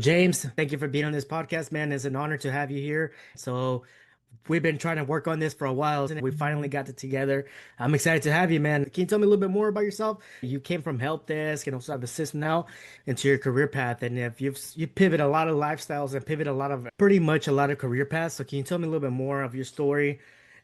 James, thank you for being on this podcast, man. It's an honor to have you here. We've been trying to work on this for a while, and we finally got it together. I'm excited to have you, man. Can you tell me a little bit more about yourself? You came from help desk and also have assistant now into your career path, and if you pivot a lot of lifestyles and pivot a lot of pretty much a lot of career paths. So can you tell me a little bit more of your story?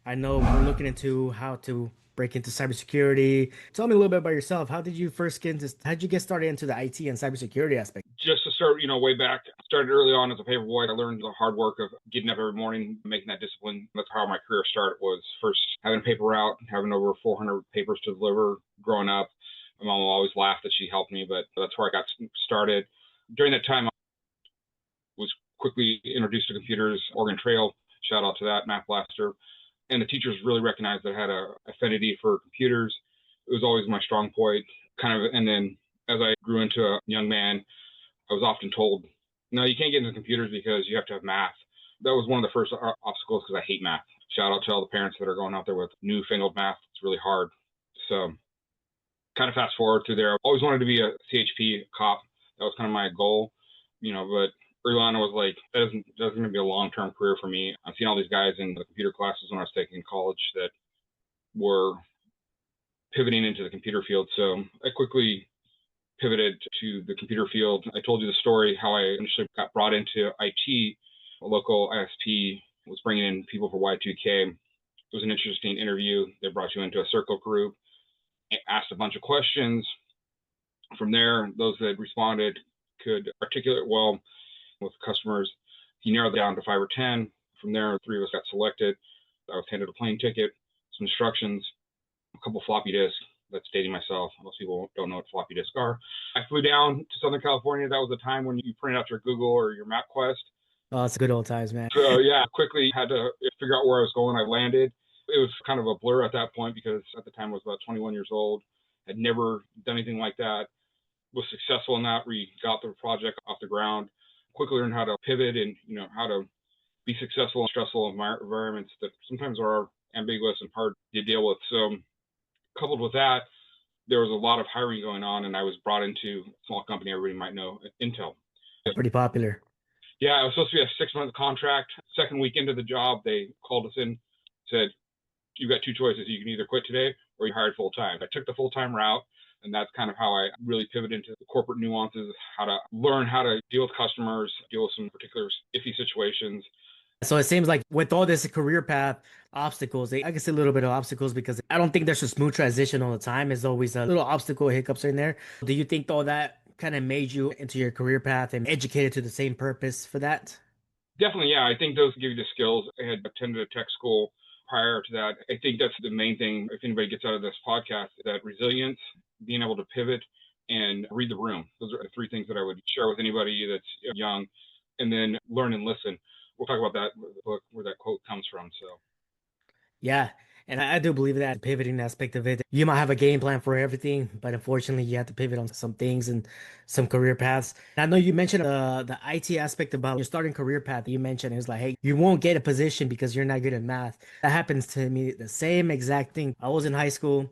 I know we're looking into how to break into cybersecurity. Tell me a little bit about yourself. How did you get started into the IT and cybersecurity aspect? Just to start, way back, started early on as a paper boy. I learned the hard work of getting up every morning, making that discipline. That's how my career started, was first having a paper route, having over 400 papers to deliver growing up. My mom always laughed that she helped me, but that's where I got started. During that time, I was quickly introduced to computers, Oregon Trail, shout out to that, Math Blaster. And the teachers really recognized that I had a affinity for computers. It was always my strong point, and then as I grew into a young man, I was often told, no, you can't get into computers because you have to have math. That was one of the first obstacles because I hate math. Shout out to all the parents that are going out there with newfangled math. It's really hard. So kind of fast forward through there. I always wanted to be a CHP cop. That was kind of my goal, but early on I was like, that's going to be a long-term career for me. I've seen all these guys in the computer classes when I was taking college that were pivoting into the computer field. So I quickly pivoted to the computer field. I told you the story how I initially got brought into IT. A local ISP was bringing in people for Y2K. It was an interesting interview. They brought you into a circle group, asked a bunch of questions. From there, those that responded could articulate well with customers. He narrowed it down to 5 or 10. From there, 3 of us got selected. I was handed a plane ticket, some instructions, a couple floppy disks. That's dating myself. Most people don't know what floppy disks are. I flew down to Southern California. That was the time when you print out your Google or your MapQuest. Oh, it's good old times, man. So yeah, quickly had to figure out where I was going. I landed. It was kind of a blur at that point because at the time I was about 21 years old. Had never done anything like that. Was successful in that. We got the project off the ground. Quickly learned how to pivot and how to be successful in stressful environments that sometimes are ambiguous and hard to deal with. So coupled with that, there was a lot of hiring going on, and I was brought into a small company everybody might know, Intel. Pretty popular. Yeah, it was supposed to be a 6-month contract. Second week into the job, they called us in, said, you've got 2 choices. You can either quit today or you're hired full time. I took the full time route, and that's kind of how I really pivoted into the corporate nuances, how to learn how to deal with customers, deal with some particular iffy situations. So it seems like with all this career path obstacles, I can see a little bit of obstacles because I don't think there's a smooth transition all the time. There's always a little obstacle hiccups in there. Do you think all that kind of made you into your career path and educated to the same purpose for that? Definitely, yeah. I think those give you the skills. I had attended a tech school prior to that. I think that's the main thing, if anybody gets out of this podcast, that resilience, being able to pivot and read the room. Those are the 3 things that I would share with anybody that's young. And then learn and listen. We'll talk about that book where that quote comes from. So Yeah. And I do believe that pivoting aspect of it, you might have a game plan for everything, but unfortunately, you have to pivot on some things and some career paths. And I know you mentioned the IT aspect about your starting career path. You mentioned it was like, hey, you won't get a position because you're not good at math. That happens to me, the same exact thing. I was in high school.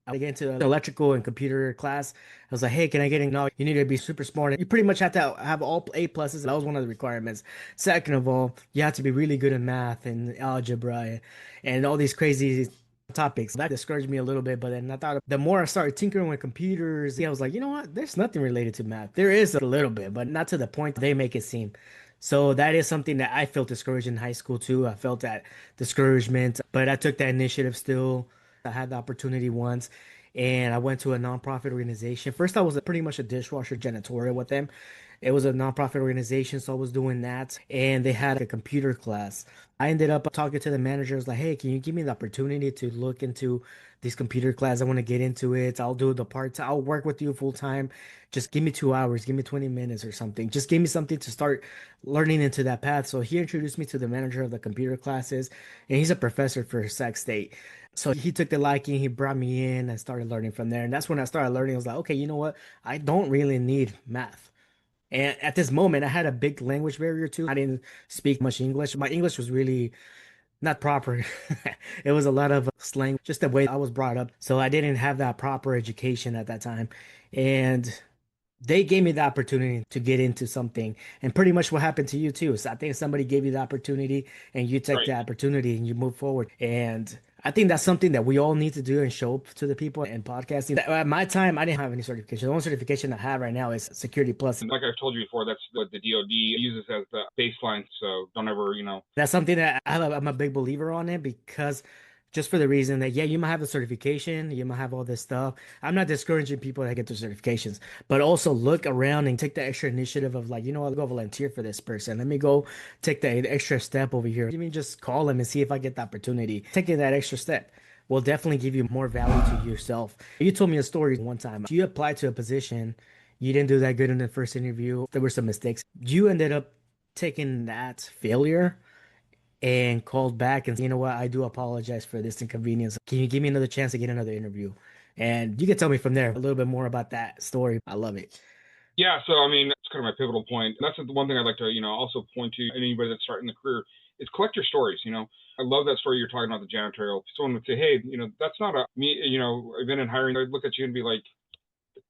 I get into electrical and computer class. I was like, hey, can I get in? No, you need to be super smart. You pretty much have to have all A pluses. That was one of the requirements. Second of all, you have to be really good in math and algebra and all these crazy topics. That discouraged me a little bit, but then I thought the more I started tinkering with computers, I was like, you know what? There's nothing related to math. There is a little bit, but not to the point they make it seem. So that is something that I felt discouraged in high school too. I felt that discouragement, but I took that initiative still. I had the opportunity once and I went to a nonprofit organization. First, I was pretty much a dishwasher janitorial with them. It was a nonprofit organization, so I was doing that. And they had a computer class. I ended up talking to the managers like, hey, can you give me the opportunity to look into these computer class? I want to get into it. I'll do the part. I'll work with you full time. Just give me 2 hours, give me 20 minutes or something. Just give me something to start learning into that path. So he introduced me to the manager of the computer classes, and he's a professor for Sac State. So he took the liking, he brought me in and started learning from there. And that's when I started learning. I was like, okay, you know what? I don't really need math. And at this moment, I had a big language barrier too. I didn't speak much English. My English was really not proper. It was a lot of slang, just the way I was brought up. So I didn't have that proper education at that time. And They gave me the opportunity to get into something. And pretty much what happened to you too. So I think somebody gave you the opportunity and you took Right. the opportunity and you move forward. And I think that's something that we all need to do and show to the people in podcasting. At my time, I didn't have any certification. The only certification I have right now is Security Plus. And like I've told you before, that's what the DoD uses as the baseline. So don't ever, That's something that I'm a big believer on it because just for the reason that, yeah, you might have the certification, you might have all this stuff. I'm not discouraging people that get their certifications, but also look around and take the extra initiative of like, you know what, I'll go volunteer for this person. Let me go take the extra step over here. You mean just call them and see if I get the opportunity. Taking that extra step will definitely give you more value to yourself. You told me a story one time. You applied to a position, you didn't do that good in the first interview. There were some mistakes. You ended up taking that failure and called back and said, you know what, I do apologize for this inconvenience. Can you give me another chance to get another interview? And you can tell me from there a little bit more about that story. I love it. Yeah. So, I mean, that's kind of my pivotal point. That's the one thing I'd like to, also point to anybody that's starting the career is collect your stories. I love that story you're talking about, the janitorial. Someone would say, hey, that's not a me, I've been in hiring. I'd look at you and be like,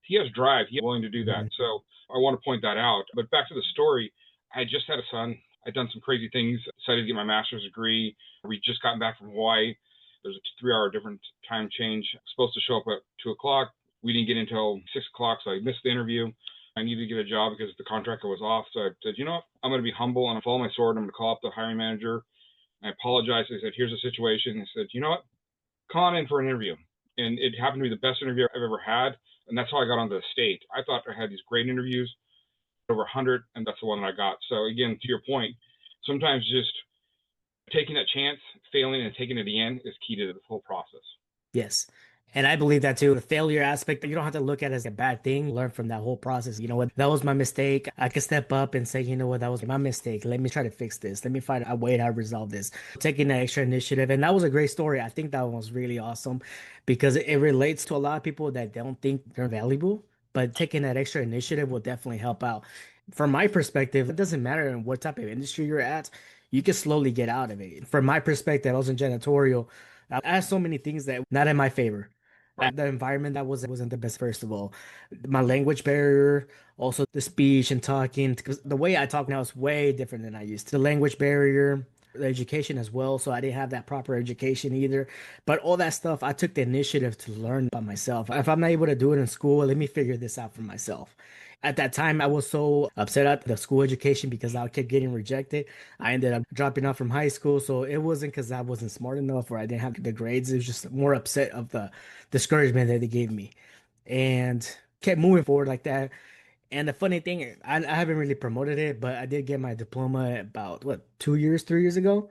he has drive. He's willing to do that. Mhm. So I want to point that out. But back to the story, I just had a son. I'd done some crazy things, decided to get my master's degree. We just gotten back from Hawaii. There's a 3 hour different time change. Supposed to show up at 2 o'clock. We didn't get until 6 o'clock, so I missed the interview. I needed to get a job because the contractor was off. So I said, you know what? I'm going to be humble and I'll follow my sword. I'm going to call up the hiring manager. I apologized. I said, here's the situation. He said, you know what? Come on in for an interview. And it happened to be the best interview I've ever had. And that's how I got onto the state. I thought I had these great interviews, over 100, and that's the one that I got. So again, to your point, sometimes just taking that chance, failing, and taking it to the end is key to the whole process. Yes. And I believe that too. The failure aspect, you don't have to look at it as a bad thing. Learn from that whole process. You know what? That was my mistake. I can step up and say, you know what? That was my mistake. Let me try to fix this. Let me find a way to resolve this. Taking that extra initiative. And that was a great story. I think that one was really awesome because it relates to a lot of people that don't think they're valuable, but taking that extra initiative will definitely help out. From my perspective, it doesn't matter in what type of industry you're at, you can slowly get out of it. From my perspective, I was in janitorial. I had so many things that not in my favor. Right. The environment that wasn't the best, first of all. My language barrier, also the speech and talking, because the way I talk now is way different than I used to. The language barrier, the education as well. So I didn't have that proper education either. But all that stuff, I took the initiative to learn by myself. If I'm not able to do it in school, let me figure this out for myself. At that time, I was so upset at the school education because I kept getting rejected. I ended up dropping out from high school. So it wasn't because I wasn't smart enough or I didn't have the grades. It was just more upset of the discouragement that they gave me and kept moving forward like that. And the funny thing, I haven't really promoted it, but I did get my diploma about what, 2 years, 3 years ago.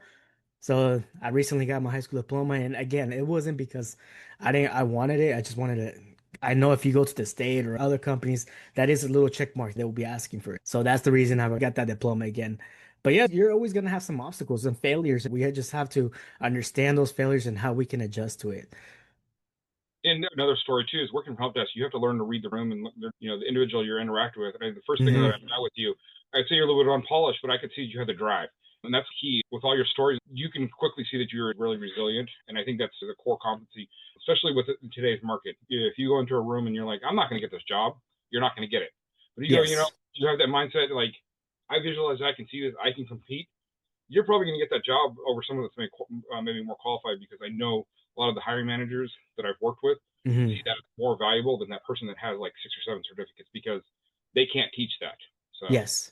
So I recently got my high school diploma, and again, it wasn't because I wanted it. I just wanted it. I know if you go to the state or other companies, that is a little check mark they will be asking for it. So that's the reason I got that diploma again. But yeah, you're always gonna have some obstacles and failures. We just have to understand those failures and how we can adjust to it. And another story too is working from help desk. You have to learn to read the room and the individual you're interacting with. And the first thing that I Hmm. met with you, I'd say you're a little bit unpolished, but I could see you had the drive, and that's key. With all your stories, you can quickly see that you're really resilient, and I think that's the core competency, especially with today's market. If you go into a room and you're like, I'm not going to get this job, you're not going to get it. But you go, Yes. you have that mindset like, I visualize, I can see this, I can compete. You're probably going to get that job over someone that's maybe more qualified, because I know a lot of the hiring managers that I've worked with see Hmm. that as more valuable than that person that has like 6 or 7 certificates, because they can't teach that. So Yes.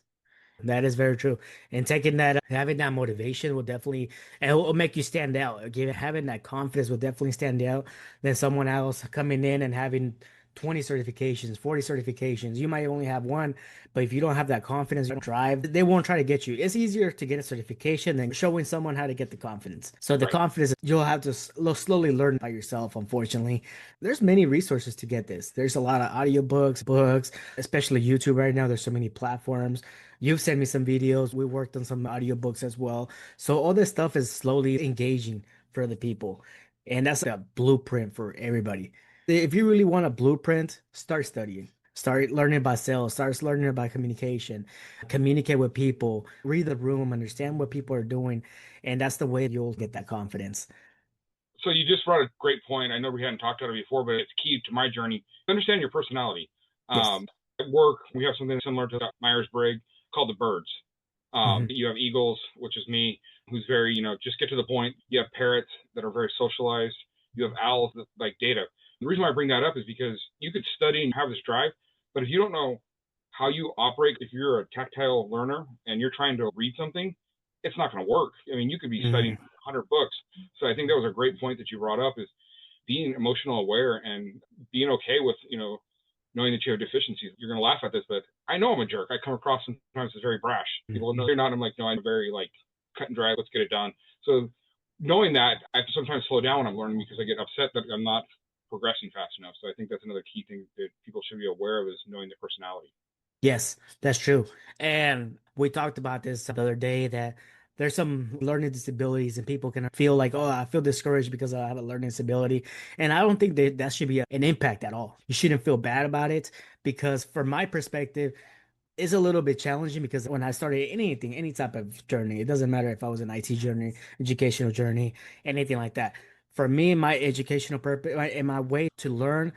That is very true. And taking that, having that motivation will definitely, and it will make you stand out. Having that confidence will definitely stand out than someone else coming in and having 20 certifications, 40 certifications. You might only have one, but if you don't have that confidence or drive, they won't try to get you. It's easier to get a certification than showing someone how to get the confidence. So the right. confidence, you'll have to slowly learn by yourself, unfortunately. There's many resources to get this. There's a lot of audiobooks, books, especially YouTube right now. There's so many platforms. You've sent me some videos. We worked on some audiobooks as well. So all this stuff is slowly engaging for the people. And that's like a blueprint for everybody. If you really want a blueprint, start studying. Start learning about sales, start learning about communication, communicate with people, read the room, understand what people are doing. And that's the way you'll get that confidence. So you just brought a great point. I know we hadn't talked about it before, but it's key to my journey. Understand your personality. Yes. At work, we have something similar to Myers-Briggs called the birds. Hmm. You have eagles, which is me, who's very, just get to the point. You have parrots that are very socialized. You have owls that like data. The reason why I bring that up is because you could study and have this drive, but if you don't know how you operate, if you're a tactile learner and you're trying to read something, it's not going to work. I mean, you could be studying Hmm. 100 books. So I think that was a great point that you brought up is being emotional aware and being okay with, knowing that you have deficiencies. You're going to laugh at this, but I know I'm a jerk. I come across sometimes as very brash. People know you're not. I'm like, no, I'm very like cut and dry. Let's get it done. So knowing that, I have to sometimes slow down when I'm learning because I get upset that I'm not progressing fast enough. So I think that's another key thing that people should be aware of is knowing their personality. Yes, that's true. And we talked about this the other day that there's some learning disabilities and people can feel like, oh, I feel discouraged because I have a learning disability. And I don't think that that should be an impact at all. You shouldn't feel bad about it because from my perspective, it's a little bit challenging because when I started anything, any type of journey, it doesn't matter if I was an IT journey, educational journey, anything like that. For me, my educational purpose and my way to learn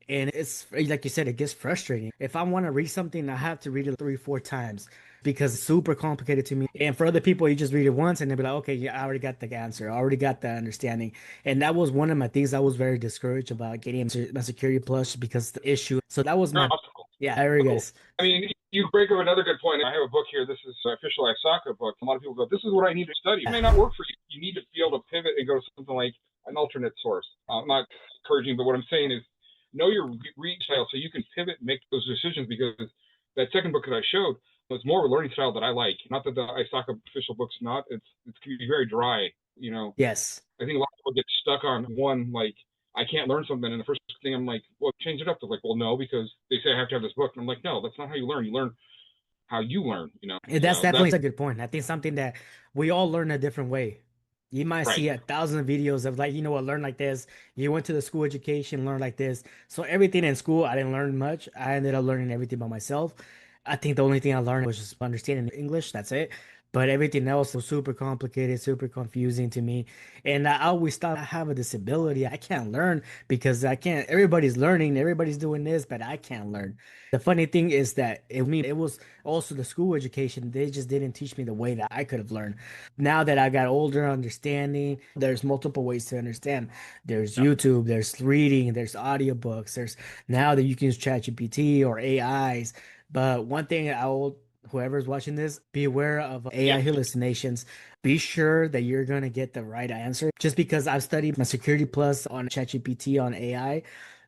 and it's like you said, it gets frustrating. If I want to read something, I have to read it three, four times because it's super complicated to me. And for other people, you just read it once and they'll be like, okay, yeah, I already got the answer. I already got the understanding. And that was one of my things I was very discouraged about getting my security plus because the issue. So that was You're an my, obstacle. yeah, there you Cool. guys. I mean, you break up another good point. I have a book here. This is an official ISACA book. A lot of people go, this is what I need to study. It may not work for you. You need to be able to pivot and go to something like an alternate source. I'm not encouraging, but what I'm saying is know your read style so you can pivot and make those decisions because that second book that I showed was more of a learning style that I like. Not that the ISACA official book's not. It can be very dry. Yes. I think a lot of people get stuck on one, like, I can't learn something. And the first thing I'm like, well, change it up. They're like, well, no, because they say I have to have this book. And I'm like, no, that's not how you learn. You learn how you learn. And that's So definitely that's a good point. I think something that we all learn a different way. You might right. see 1,000 videos of like, you know what, learn like this. You went to the school education, learn like this. So everything in school, I didn't learn much. I ended up learning everything by myself. I think the only thing I learned was just understanding English. That's it. But everything else was super complicated, super confusing to me. And I always thought I have a disability. I can't learn because I can't. Everybody's learning, everybody's doing this, but I can't learn. The funny thing is that it was also the school education. They just didn't teach me the way that I could have learned. Now that I got older, understanding, there's multiple ways to understand. There's Yeah. YouTube, there's reading, there's audiobooks, there's now that you can use ChatGPT or AIs. But one thing I will, whoever's watching this, be aware of AI Yes. hallucinations. Be sure that you're going to get the right answer. Just because I've studied my Security Plus on ChatGPT on AI,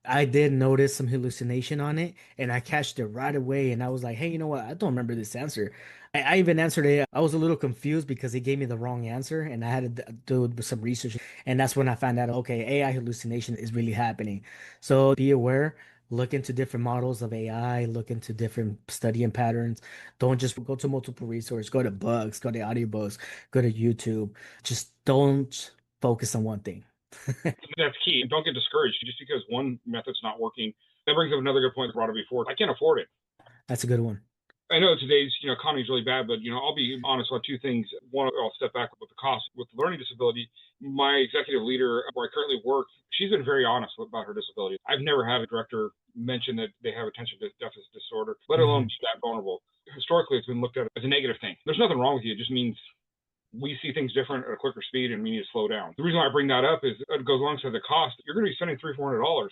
I did notice some hallucination on it and I catched it right away. And I was like, hey, you know what? I don't remember this answer. I even answered it. I was a little confused because he gave me the wrong answer and I had to do some research. And that's when I found out, okay, AI hallucination is really happening. So be aware, look into different models of AI, look into different studying patterns. Don't just go to multiple resources, go to books, go to audiobooks, go to YouTube. Just don't focus on one thing. That's key. And don't get discouraged just because one method's not working. That brings up another good point I brought up before. I can't afford it. That's a good one. I know today's economy is really bad, but I'll be honest on two things. One, I'll step back with the cost with the learning disability. My executive leader, where I currently work, she's been very honest about her disability. I've never had a director mention that they have attention deficit disorder, let alone Hmm. be that vulnerable. Historically, it's been looked at as a negative thing. There's nothing wrong with you. It just means we see things different at a quicker speed and we need to slow down. The reason why I bring that up is it goes alongside the cost. You're going to be spending $300-400.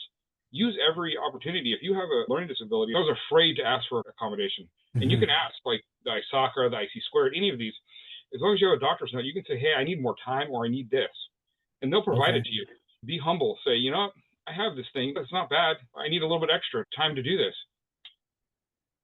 Use every opportunity. If you have a learning disability, I was afraid to ask for accommodation. And you can Hmm. ask like the ISACA, the IC squared, any of these. As long as you have a doctor's note, you can say, hey, I need more time or I need this. And they'll provide it Okay. to you. Be humble. Say, I have this thing. It's not bad. I need a little bit extra time to do this.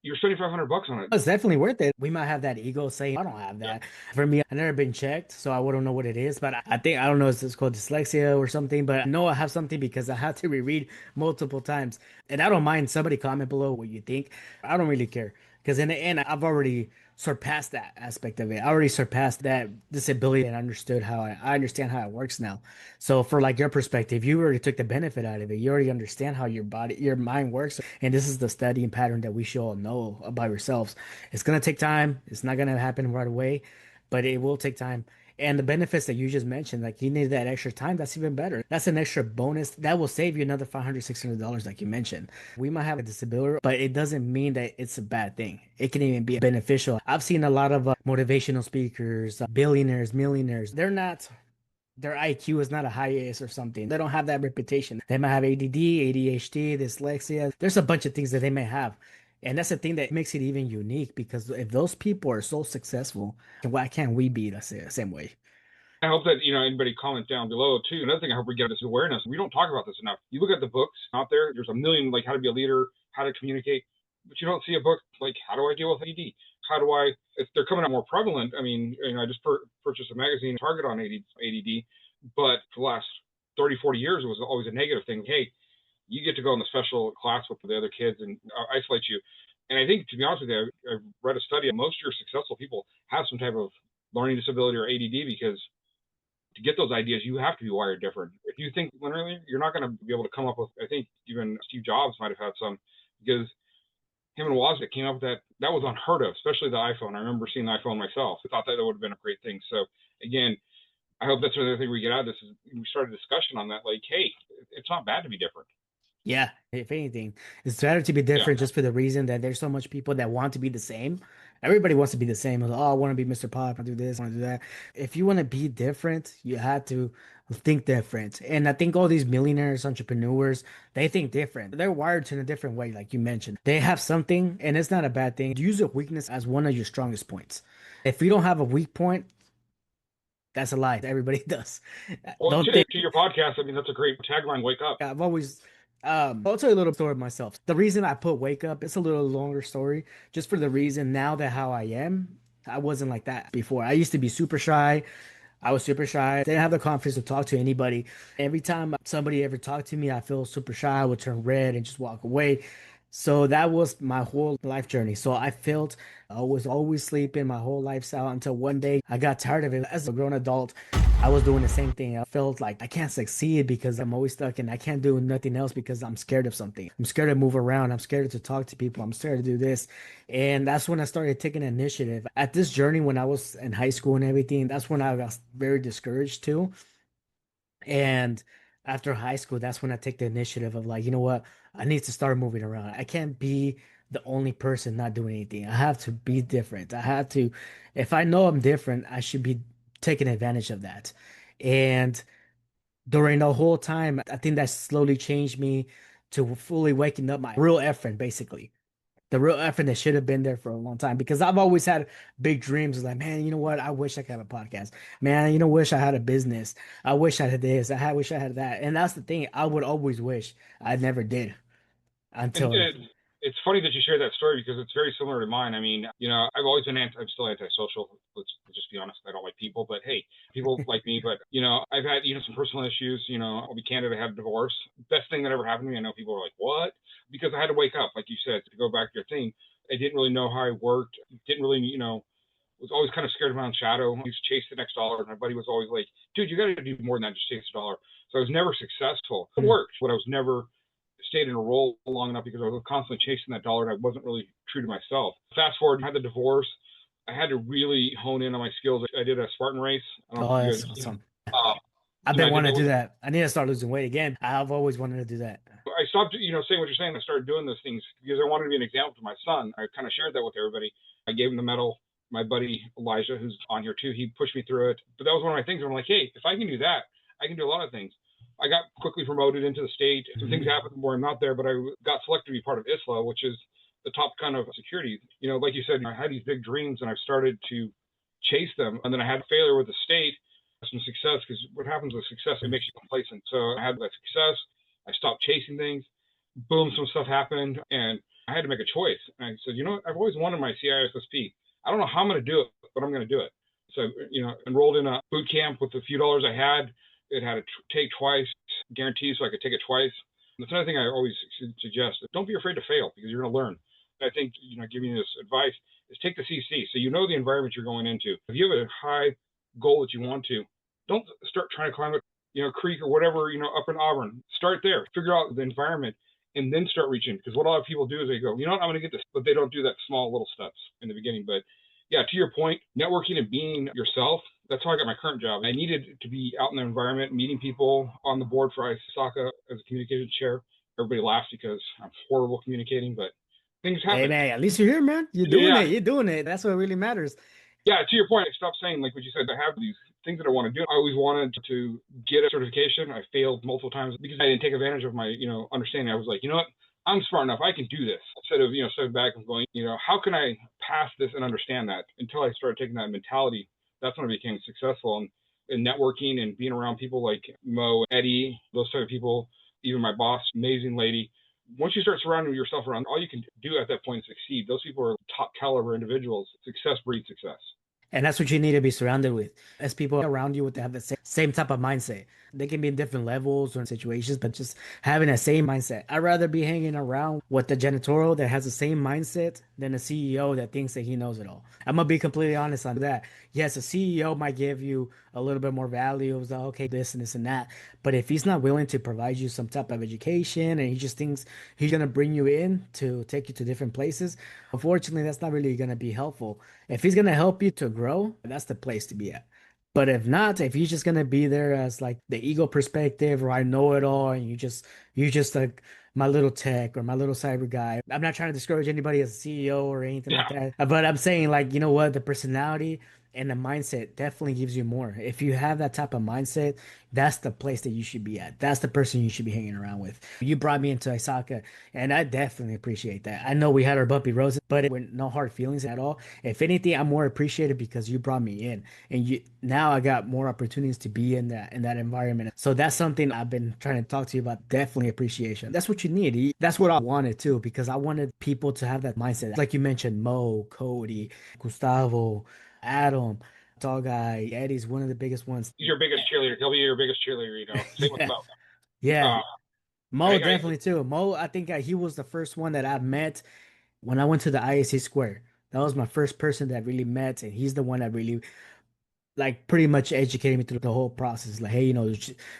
You're spending $500 on it. It's definitely worth it. We might have that ego saying, I don't have Yeah. that. For me, I've never been checked, so I wouldn't know what it is. But I think, I don't know if it's called dyslexia or something, but I know I have something because I have to reread multiple times. And I don't mind somebody comment below what you think. I don't really care because in the end, I've already surpassed that aspect of it. I already surpassed that disability and understood I understand how it works now. So for like your perspective, you already took the benefit out of it. You already understand how your mind works. And this is the studying pattern that we should all know about ourselves. It's gonna take time. It's not gonna happen right away, but it will take time. And the benefits that you just mentioned, like you need that extra time, that's even better. That's an extra bonus that will save you another $500, $600, like you mentioned. We might have a disability, but it doesn't mean that it's a bad thing. It can even be beneficial. I've seen a lot of motivational speakers, billionaires, millionaires. Their IQ is not a highest or something. They don't have that reputation. They might have ADD, ADHD, dyslexia. There's a bunch of things that they may have. And that's the thing that makes it even unique because if those people are so successful, why can't we be the same way? I hope that anybody comment down below too. Another thing I hope we get is awareness. We don't talk about this enough. You look at the books out there. There's a million like how to be a leader, how to communicate, but you don't see a book like how do I deal with ADD? How do I? If they're coming out more prevalent. I mean, I just purchased a magazine Target on ADD, but for the last 30, 40 years, it was always a negative thing. Hey, you get to go in the special class with the other kids and isolate you. And I think, to be honest with you, I've read a study. Most of your successful people have some type of learning disability or ADD because to get those ideas, you have to be wired different. If you think linearly, you're not going to be able to come up with. I think even Steve Jobs might have had some because him and Wozniak came up with that. That was unheard of, especially the iPhone. I remember seeing the iPhone myself. I thought that would have been a great thing. So again, I hope that's another thing we get out of this is we started a discussion on that. Like, hey, it's not bad to be different. Yeah, if anything, it's better to be Yeah. different just for the reason that there's so much people that want to be the same. Everybody wants to be the same. Oh, I want to be Mr. Pop. I do this, I want to do that. If you want to be different, you have to think different. And I think all these millionaires, entrepreneurs, they think different. They're wired in a different way, like you mentioned. They have something, and it's not a bad thing. Use your weakness as one of your strongest points. If you don't have a weak point, that's a lie. Everybody does. Well, Don't think. to your podcast, I mean, that's a great tagline. Wake up. I've always I'll tell you a little story of myself. The reason I put wake up, it's a little longer story, just for the reason now that how I am, I wasn't like that before. I used to be super shy. I was super shy. Didn't have the confidence to talk to anybody. Every time somebody ever talked to me, I feel super shy. I would turn red and just walk away. So that was my whole life journey. So I felt I was always sleeping my whole lifestyle until one day I got tired of it. As a grown adult, I was doing the same thing. I felt like I can't succeed because I'm always stuck and I can't do nothing else because I'm scared of something. I'm scared to move around. I'm scared to talk to people. I'm scared to do this. And that's when I started taking initiative. At this journey, when I was in high school and everything, that's when I got very discouraged too. And after high school, that's when I take the initiative of like, you know what? I need to start moving around. I can't be the only person not doing anything. I have to be different. I have to, if I know I'm different, I should be taking advantage of that. And during the whole time, I think that slowly changed me to fully waking up my real effort, basically the real effort that should have been there for a long time because I've always had big dreams. Like, man, you know what? I wish I could have a podcast. Man, wish I had a business. I wish I had this. Wish I had that. And that's the thing. I would always wish I never did And until it's funny that you share that story because it's very similar to mine. I mean, I've always been I'm still antisocial. Let's just be honest. I don't like people, but hey, people like me. But I've had some personal issues. I'll be candid. I had a divorce. Best thing that ever happened to me. I know people are like, what? Because I had to wake up, like you said, to go back to your thing. I didn't really know how I worked. Didn't really, was always kind of scared of my own shadow. I used to chase the next dollar. My buddy was always like, dude, you got to do more than that. Just chase the dollar. So I was never successful. It worked, but I was never stayed in a role long enough because I was constantly chasing that dollar and I wasn't really true to myself. Fast forward, I had the divorce. I had to really hone in on my skills. I did a Spartan race. I don't know oh, if you that's guys, awesome. uh, I've I been did wanting to do those. that. I need to start losing weight again. I've always wanted to do that. I stopped, saying what you're saying. I started doing those things because I wanted to be an example to my son. I kind of shared that with everybody. I gave him the medal. My buddy Elijah, who's on here too, he pushed me through it. But that was one of my things where I'm like, hey, if I can do that, I can do a lot of things. I got quickly promoted into the state. Some things happened where I'm not there, but I got selected to be part of ISLA, which is the top kind of security. Like you said, I had these big dreams and I've started to chase them. And then I had failure with the state, some success, because what happens with success, it makes you complacent. So I had that success. I stopped chasing things. Boom, some stuff happened. And I had to make a choice. And I said, I've always wanted my CISSP. I don't know how I'm going to do it, but I'm going to do it. So, enrolled in a boot camp with a few dollars I had. It had a take twice guarantee, so I could take it twice. And that's another thing I always suggest. Don't be afraid to fail because you're going to learn. I think, giving you this advice is take the CC. So the environment you're going into. If you have a high goal that you want to, don't start trying to climb a creek or whatever, up in Auburn. Start there. Figure out the environment and then start reaching. Because what a lot of people do is they go, I'm going to get this, but they don't do that small little steps in the beginning. But yeah, to your point, networking and being yourself, That's how I got my current job. I needed to be out in the environment, meeting people on the board for ISACA as a communications chair. Everybody laughs because I'm horrible communicating, but things Hey happen. man, at least you're here, man. You're doing Yeah, it. You're doing it. That's what really matters. yeah, to your point, I stopped saying, like what you said, I have these things that I want to do. I always wanted to get a certification. I failed multiple times because I didn't take advantage of my, understanding. I was like, you know what? I'm smart enough. I can do this. Instead of, stepping back and going, how can I pass this and understand that? Until I started taking that mentality, that's when I became successful in networking and being around people like Mo, Eddie, those type of people, even my boss, amazing lady. Once you start surrounding yourself around, all you can do at that point is succeed. Those people are top caliber individuals. Success breeds success. And that's what you need to be surrounded with. As people around you with have the same type of mindset. They can be in different levels or situations, but just having that same mindset. I'd rather be hanging around with the janitorial that has the same mindset than a CEO that thinks that he knows it all. I'm gonna be completely honest on that. Yes, a CEO might give you a little bit more value. It's like, okay, this and this and that. But if he's not willing to provide you some type of education and he just thinks he's gonna bring you in to take you to different places, unfortunately, that's not really gonna be helpful. If he's gonna help you to grow, that's the place to be at. But if not, if he's just gonna be there as like the ego perspective or I know it all and you just like my little tech or my little cyber guy. I'm not trying to discourage anybody as a CEO or anything like Yeah. that. But I'm saying like, you know what, the personality and the mindset definitely gives you more. If you have that type of mindset, that's the place that you should be at. That's the person you should be hanging around with. You brought me into ISACA, and I definitely appreciate that. I know we had our bumpy roads, but with no hard feelings at all. If anything, I'm more appreciated because you brought me in, and you now I got more opportunities to be in that environment. So that's something I've been trying to talk to you about. Definitely appreciation. That's what you need. That's what I wanted too, because I wanted people to have that mindset. Like you mentioned, Mo, Cody, Gustavo, Adam, tall guy, Eddie's one of the biggest ones. He's your biggest cheerleader. He'll be your biggest cheerleader. Same with Yeah, Mo. yeah. Uh, Mo I definitely too. Mo, I think he was the first one that I met when I went to the ISC Square. That was my first person that really met, and he's the one that really like pretty much educated me through the whole process. Like, hey,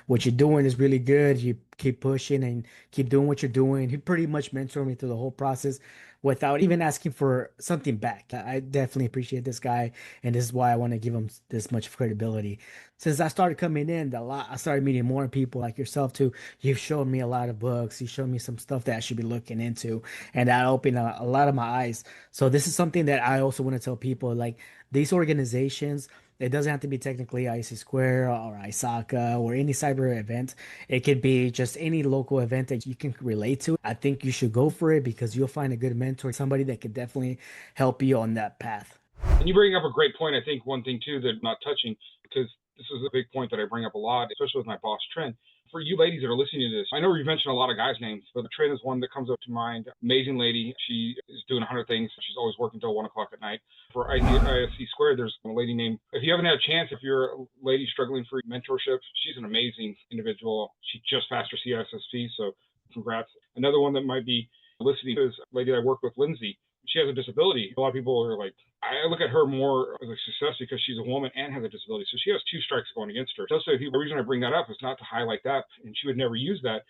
what you're doing is really good. You keep pushing and keep doing what you're doing. He pretty much mentored me through the whole process without even asking for something back. I definitely appreciate this guy, and this is why I want to give him this much credibility. Since I started coming in, I started meeting more people like yourself too. You've shown me a lot of books. You showed me some stuff that I should be looking into, and that opened a lot of my eyes. So this is something that I also want to tell people, like these organizations. It doesn't have to be technically IC Square or ISACA or any cyber event. It could be just any local event that you can relate to. I think you should go for it because you'll find a good mentor, somebody that could definitely help you on that path. And you bring up a great point. I think one thing too that I'm not touching, because this is a big point that I bring up a lot, especially with my boss Trent. For you ladies that are listening to this, I know you've mentioned a lot of guys' names, but Trent is one that comes up to mind. Amazing lady. She is doing 100 things. She's always working till 1 o'clock at night. For ISC Squared, there's a lady named, if you haven't had a chance, if you're a lady struggling for mentorship, she's an amazing individual. She just passed her CISSP, so congrats. Another one that might be listening is a lady I work with, Lindsay. She has a disability. A lot of people are like, I look at her more as a success because she's a woman and has a disability. So she has two strikes going against her. So the reason I bring that up is not to highlight that, and she would never use that,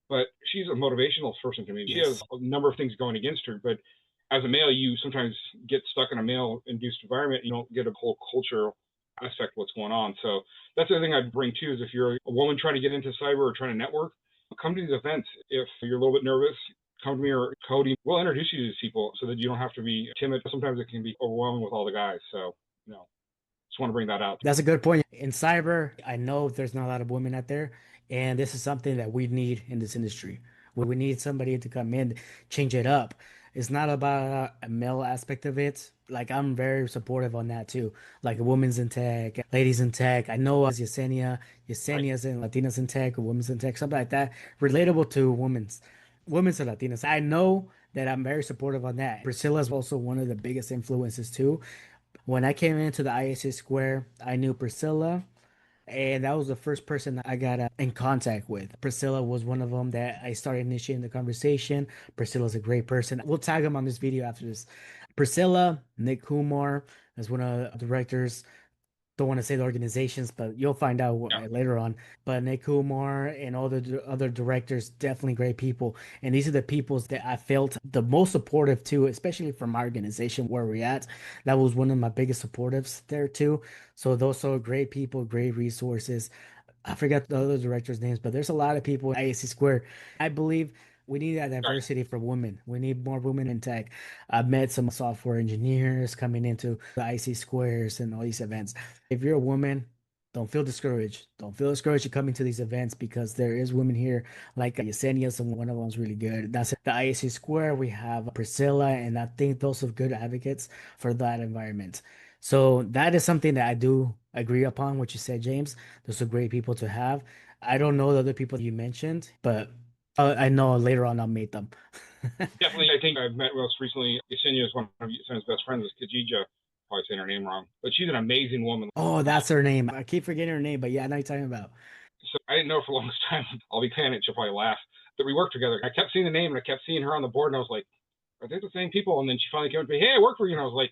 but she's a motivational person to me. She has Yes. a number of things going against her, but as a male, you sometimes get stuck in a male-induced environment. You don't get a whole culture aspect of what's going on. So that's the other thing I'd bring too is if you're a woman trying to get into cyber or trying to network, come to these events. If you're a little bit nervous, come to me or Cody. We'll introduce you to these people so that you don't have to be timid. Sometimes it can be overwhelming with all the guys. So, just want to bring that out. That's a good point. In cyber, I know there's not a lot of women out there, and this is something that we need in this industry. We need somebody to come in, change it up. It's not about a male aspect of it. Like I'm very supportive on that too. Like women's in tech, ladies in tech. I know as Right. Yesenia's and Latinas in tech, or women's in tech, something like that, relatable to women's and Latinas. I know that I'm very supportive on that. Priscilla's also one of the biggest influences too. When I came into the ISS Square, I knew Priscilla, and that was the first person I got in contact with. Priscilla was one of them that I started initiating the conversation. Priscilla's a great person. We'll tag him on this video after this. Priscilla, Nick Kumar is one of the directors. don't want to say the organizations, but you'll find out Yeah, later on. But Nick Kumar and all the other directors, definitely great people. And these are the people that I felt the most supportive to, especially from my organization where we're at. That was one of my biggest supportives there too. So those are great people, great resources. I forgot the other directors' names, but there's a lot of people at IAC Square. I believe we need that right. diversity for women. We need more women in tech. I've met some software engineers coming into the IC Squares and all these events. If you're a woman, don't feel discouraged. Don't feel discouraged to coming to these events because there is women here like Yesenia, and one of them's really good. That's the IAC Square. We have Priscilla, and I think those are good advocates for that environment. So that is something that I do agree upon what you said, James. Those are great people to have. I don't know the other people you mentioned, but I know later on I'll meet them. Definitely, I think I've met most recently. Yesenia is one of Yesenia's best friends, is Khadija. Probably saying her name wrong, but she's an amazing woman. Oh, that's her name. I keep forgetting her name, but yeah, I know what you're talking about. So I didn't know her for the longest time. I'll be paying it. She'll probably laugh that we worked together. I kept seeing the name and I kept seeing her on the board, and I was like, "Are they the same people?" And then she finally came to me, "Hey, I work for you," and I was like,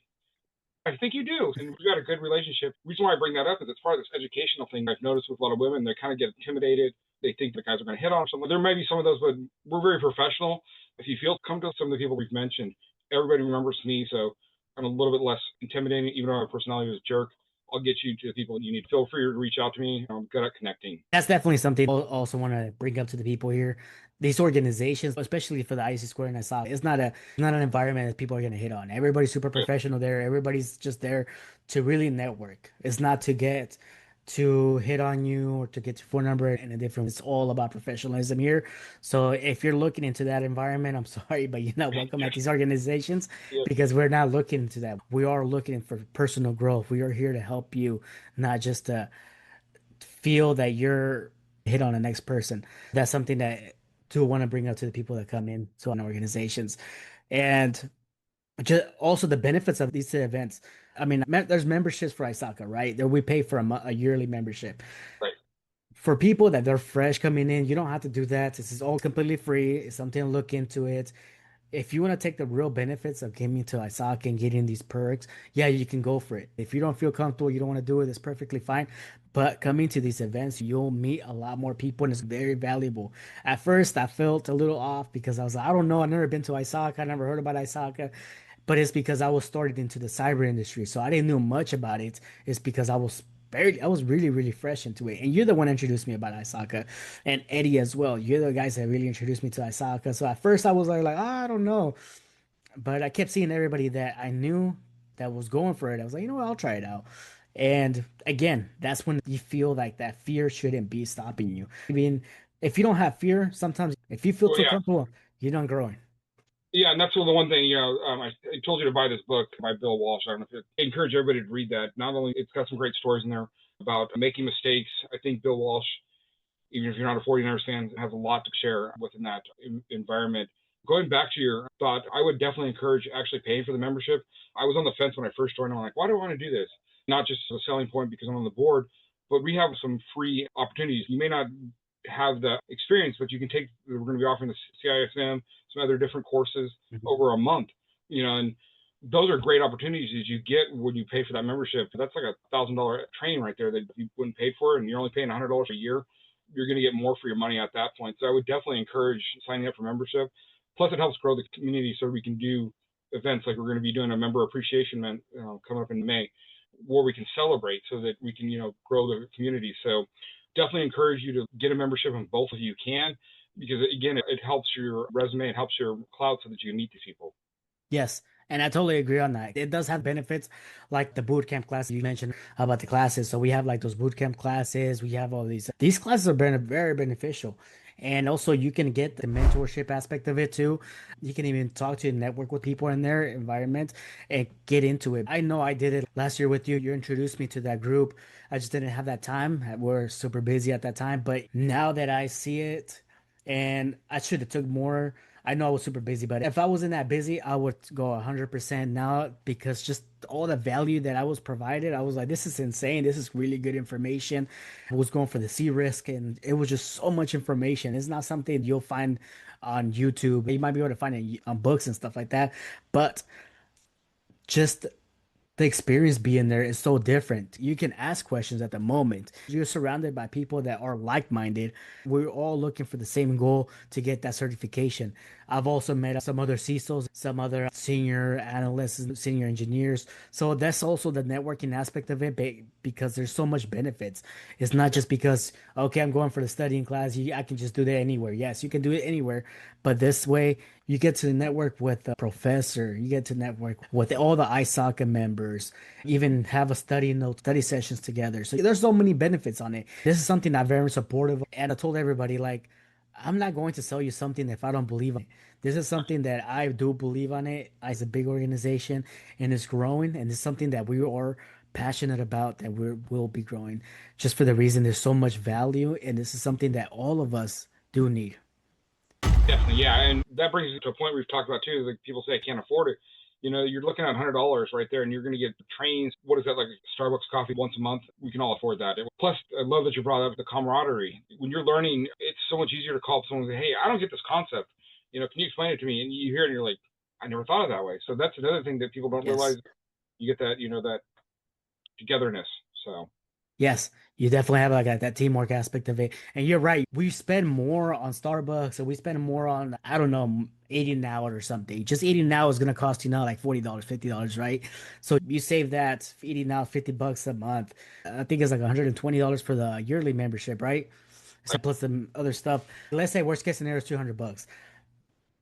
I think you do. And we've got a good relationship. The reason why I bring that up is it's part of this educational thing I've noticed with a lot of women. They kind of get intimidated. They think the guys are going to hit on something. There may be some of those, but we're very professional. If you feel, come to some of the people we've mentioned. Everybody remembers me, so I'm a little bit less intimidating, even though my personality is a jerk. I'll get you to the people you need. Feel free to reach out to me. I'm good at connecting. That's definitely something I also want to bring up to the people here. These organizations, especially for the IC Square and ISACA, it's not an environment that people are going to hit on. Everybody's super professional there. Everybody's just there to really network. It's not to get to hit on you or to get your phone number and a different. It's all about professionalism here. So if you're looking into that environment, I'm sorry, but you're not welcome at these organizations Yeah, because we're not looking into that. We are looking for personal growth. We are here to help you, not just to feel that you're hit on the next person. That's something that to want to bring up to the people that come in to our organizations. And just also the benefits of these events. I mean, there's memberships for ISACA, right? There we pay for a yearly membership. right. For people that they're fresh coming in, you don't have to do that. This is all completely free. It's something to look into it. If you want to take the real benefits of getting to ISACA and getting these perks, yeah, you can go for it. If you don't feel comfortable, you don't want to do it, it's perfectly fine. But coming to these events, you'll meet a lot more people and it's very valuable. At first, I felt a little off because I was like, I don't know, I've never been to ISACA, I never heard about ISACA. But it's because I was started into the cyber industry, so I didn't know much about it. It's because I was really, really fresh into it. And you're the one who introduced me about ISACA and Eddie as well. You're the guys that really introduced me to ISACA. So at first I was like, I don't know. But I kept seeing everybody that I knew that was going for it. I was like, you know what, I'll try it out. And again, that's when you feel like that fear shouldn't be stopping you. I mean, if you don't have fear, sometimes if you feel Well, too yeah. comfortable, you're not growing. Yeah, and that's the one thing, I told you to buy this book by Bill Walsh. I don't know if I encourage everybody to read that. Not only it's got some great stories in there about making mistakes. I think Bill Walsh, even if you're not a 49ers fan, has a lot to share within that environment. Going back to your thought, I would definitely encourage actually paying for the membership. I was on the fence when I first joined. I'm like, why do I want to do this? Not just a selling point because I'm on the board, but we have some free opportunities. You may not have the experience, but you can take, we're going to be offering the CISM, some other different courses Mhm. over a month, and those are great opportunities that you get when you pay for that membership. That's like $1,000 training right there that you wouldn't pay for, and you're only paying $100 a year. You're going to get more for your money at that point. So I would definitely encourage signing up for membership. Plus, it helps grow the community so we can do events like we're going to be doing a member appreciation event coming up in May, where we can celebrate so that we can grow the community. So definitely encourage you to get a membership on both if you can, because again, it helps your resume, it helps your clout so that you can meet these people. Yes, and I totally agree on that. It does have benefits, like the boot camp class you mentioned about the classes. So we have like those boot camp classes. We have all these. These classes are very beneficial, and also you can get the mentorship aspect of it too. You can even talk to and network with people in their environment and get into it. I know I did it last year with you. You introduced me to that group. I just didn't have that time. We're super busy at that time, but now that I see it. And I should have took more. I know I was super busy, but if I wasn't that busy, I would go 100% now because just all the value that I was provided, I was like, this is insane. This is really good information. I was going for the C risk and it was just so much information. It's not something you'll find on YouTube. You might be able to find it on books and stuff like that, but just the experience being there is so different. You can ask questions at the moment. You're surrounded by people that are like-minded. We're all looking for the same goal to get that certification. I've also met some other CISOs, some other senior analysts, and senior engineers. So that's also the networking aspect of it because there's so much benefits. It's not just because, okay, I'm going for the studying class, I can just do that anywhere. Yes, you can do it anywhere, but this way you get to network with a professor, you get to network with all the ISACA members, even have a study note, study sessions together. So there's so many benefits on it. This is something I'm very supportive of. And I told everybody, like, I'm not going to sell you something if I don't believe in it. This is something that I do believe on it as a big organization and it's growing. And it's something that we are passionate about that will be growing just for the reason there's so much value. And this is something that all of us do need. Definitely, yeah, and that brings us to a point we've talked about too. Like people say I can't afford it. You're looking at $100 right there, and you're going to get trains. What is that, like Starbucks coffee once a month? We can all afford that. Plus, I love that you brought up the camaraderie. When you're learning, it's so much easier to call up someone and say, "Hey, I don't get this concept. Can you explain it to me?" And you hear it, and you're like, "I never thought of it that way." So that's another thing that people don't realize. Yes. You get that, that togetherness. So Yes, you definitely have like that teamwork aspect of it. And you're right. We spend more on Starbucks and we spend more on, I don't know, eating out or something. Just eating out is going to cost you now like $40, $50, right? So you save that eating out $50 a month. I think it's like $120 for the yearly membership, right? So right, plus the other stuff. Let's say worst case scenario is $200.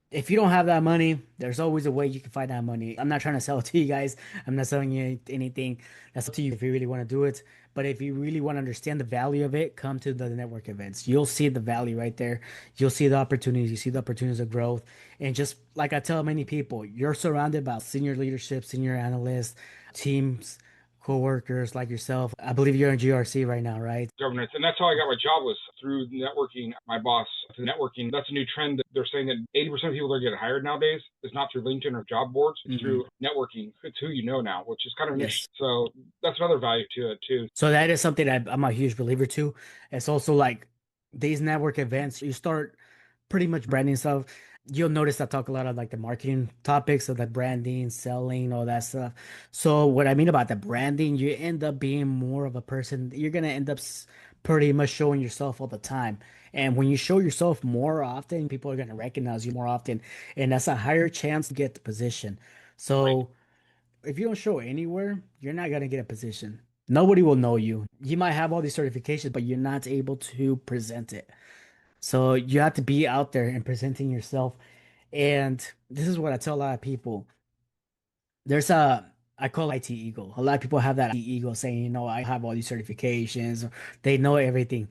If you don't have that money, there's always a way you can find that money. I'm not trying to sell it to you guys. I'm not selling you anything. That's up to you if you really want to do it. But if you really want to understand the value of it, come to the network events. You'll see the value right there. You'll see the opportunities. You see the opportunities of growth. And just like I tell many people, you're surrounded by senior leadership, senior analysts, teams, co-workers like yourself. I believe you're in GRC right now, right? governance. And that's how I got my job was through networking. My boss, through networking. That's a new trend that they're saying that 80% of people that are getting hired nowadays is not through LinkedIn or job boards. It's Hmm. through networking. It's who you know now, which is kind of interesting. Yes. So that's another value to it too. So that is something I'm a huge believer to. It's also like these network events, you start pretty much branding stuff. You'll notice I talk a lot of like the marketing topics of the branding, selling, all that stuff. So what I mean about the branding, you end up being more of a person. You're gonna end up pretty much showing yourself all the time. And when you show yourself more often, people are gonna recognize you more often, and that's a higher chance to get the position. Right. So if you don't show anywhere, you're not gonna get a position. Nobody will know you. You might have all these certifications, but you're not able to present it. So you have to be out there and presenting yourself. And this is what I tell a lot of people. There's I call it IT ego. A lot of people have that IT ego saying, I have all these certifications, or they know everything,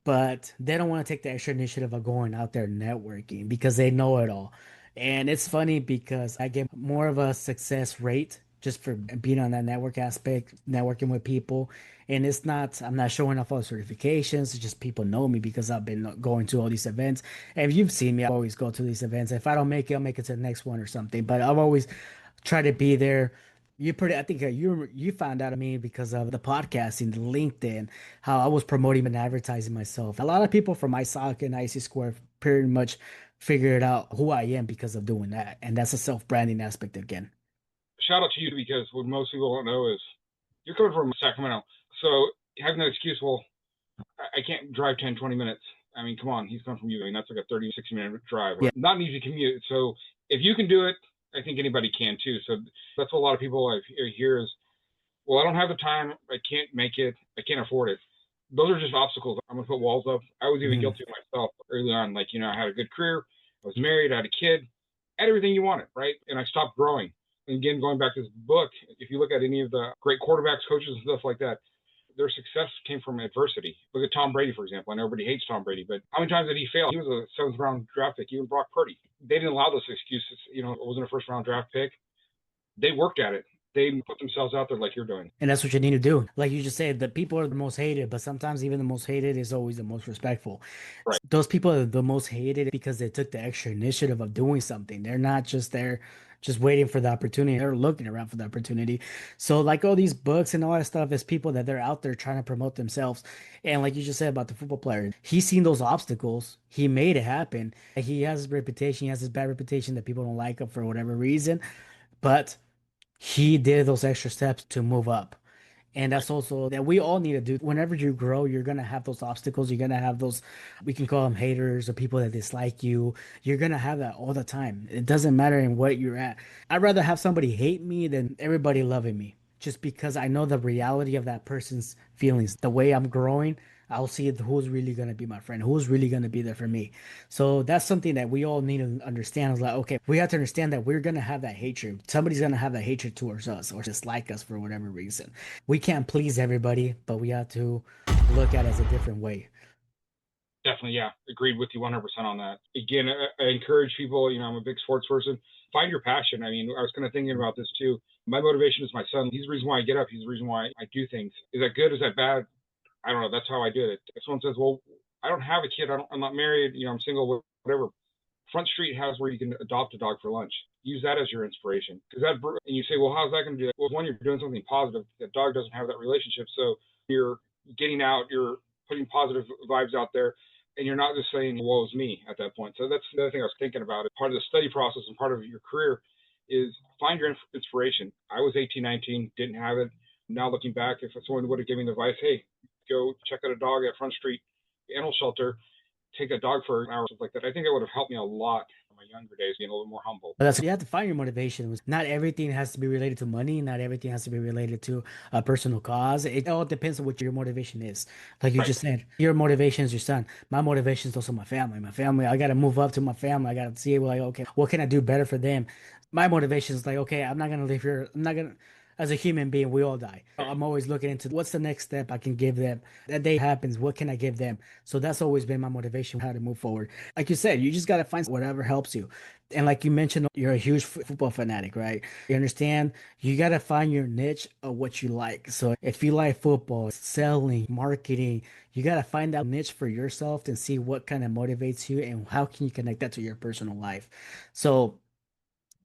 but they don't want to take the extra initiative of going out there networking because they know it all. And it's funny because I get more of a success rate just for being on that network aspect, networking with people. And I'm not showing off all the certifications. It's just people know me because I've been going to all these events. And if you've seen me, I always go to these events. If I don't make it, I'll make it to the next one or something. But I've always tried to be there. I think you found out of me because of the podcasting, the LinkedIn, how I was promoting and advertising myself. A lot of people from ISACA and IC Square pretty much figured out who I am because of doing that. And that's a self-branding aspect again. Shout out to you because what most people don't know is you're coming from Sacramento. So having that excuse, well, I can't drive 10, 20 minutes. I mean, come on, he's coming from you. I mean, that's like a 30, 60-minute drive, Yeah. right? Not an easy commute. So if you can do it, I think anybody can too. So that's what a lot of people I hear is, well, I don't have the time. I can't make it. I can't afford it. Those are just obstacles. I'm going to put walls up. I was even Mhm. guilty of myself early on. Like, I had a good career. I was married. I had a kid. I had everything you wanted, right? And I stopped growing. And again, going back to this book, if you look at any of the great quarterbacks, coaches, and stuff like that, their success came from adversity. Look at Tom Brady, for example. I know everybody hates Tom Brady, but how many times did he fail? He was a seventh round draft pick, even Brock Purdy. They didn't allow those excuses. It wasn't a first round draft pick. They worked at it. They put themselves out there like you're doing. And that's what you need to do. Like you just said, the people are the most hated, but sometimes even the most hated is always the most respectful. Right. Those people are the most hated because they took the extra initiative of doing something. They're not just there just waiting for the opportunity. They're looking around for the opportunity. So like all these books and all that stuff is people that they're out there trying to promote themselves. And like you just said about the football player, he's seen those obstacles. He made it happen. He has his reputation. He has his bad reputation that people don't like him for whatever reason. But he did those extra steps to move up. And that's also that we all need to do. Whenever you grow, you're gonna have those obstacles. You're gonna have those, we can call them haters or people that dislike you. You're gonna have that all the time. It doesn't matter in what you're at. I'd rather have somebody hate me than everybody loving me. Just because I know the reality of that person's feelings. The way I'm growing, I'll see who's really gonna be my friend, who's really gonna be there for me. So that's something that we all need to understand. Is like, okay, we have to understand that we're gonna have that hatred. Somebody's gonna have that hatred towards us or dislike us for whatever reason. We can't please everybody, but we have to look at it as a different way. Definitely, yeah, agreed with you 100% on that. Again, I encourage people. I'm a big sports person. Find your passion. I mean, I was kind of thinking about this too. My motivation is my son. He's the reason why I get up. He's the reason why I do things. Is that good? Is that bad? I don't know. That's how I did it. If someone says, "Well, I don't have a kid. I'm not married. I'm single. Whatever." Front Street has where you can adopt a dog for lunch. Use that as your inspiration. Because and you say, "Well, how's that going to do that?" Well, one, you're doing something positive. The dog doesn't have that relationship, so you're getting out. You're putting positive vibes out there, and you're not just saying, "Woe is me" at that point. So that's the other thing I was thinking about. Part of the study process and part of your career is find your inspiration. I was 18, 19, didn't have it. Now looking back, if someone would have given me the advice, "Hey, go check out a dog at Front Street Animal Shelter, take a dog for an hour," something like that, I think it would have helped me a lot in my younger days, being a little more humble. But that's you have to find your motivation. Not everything has to be related to money. Not everything has to be related to a personal cause. It all depends on what your motivation is. Like you Right. just said, your motivation is your son. My motivation is also my family. My family, I got to move up to my family. I got to see, like, okay, what can I do better for them? My motivation is like, okay, I'm not gonna live here. I'm not gonna. As a human being, we all die. I'm always looking into what's the next step I can give them. That day happens, what can I give them? So that's always been my motivation, how to move forward. Like you said, you just got to find whatever helps you. And like you mentioned, you're a huge football fanatic, right? You understand? You got to find your niche of what you like. So if you like football, selling, marketing, you got to find that niche for yourself and see what kind of motivates you and how can you connect that to your personal life. So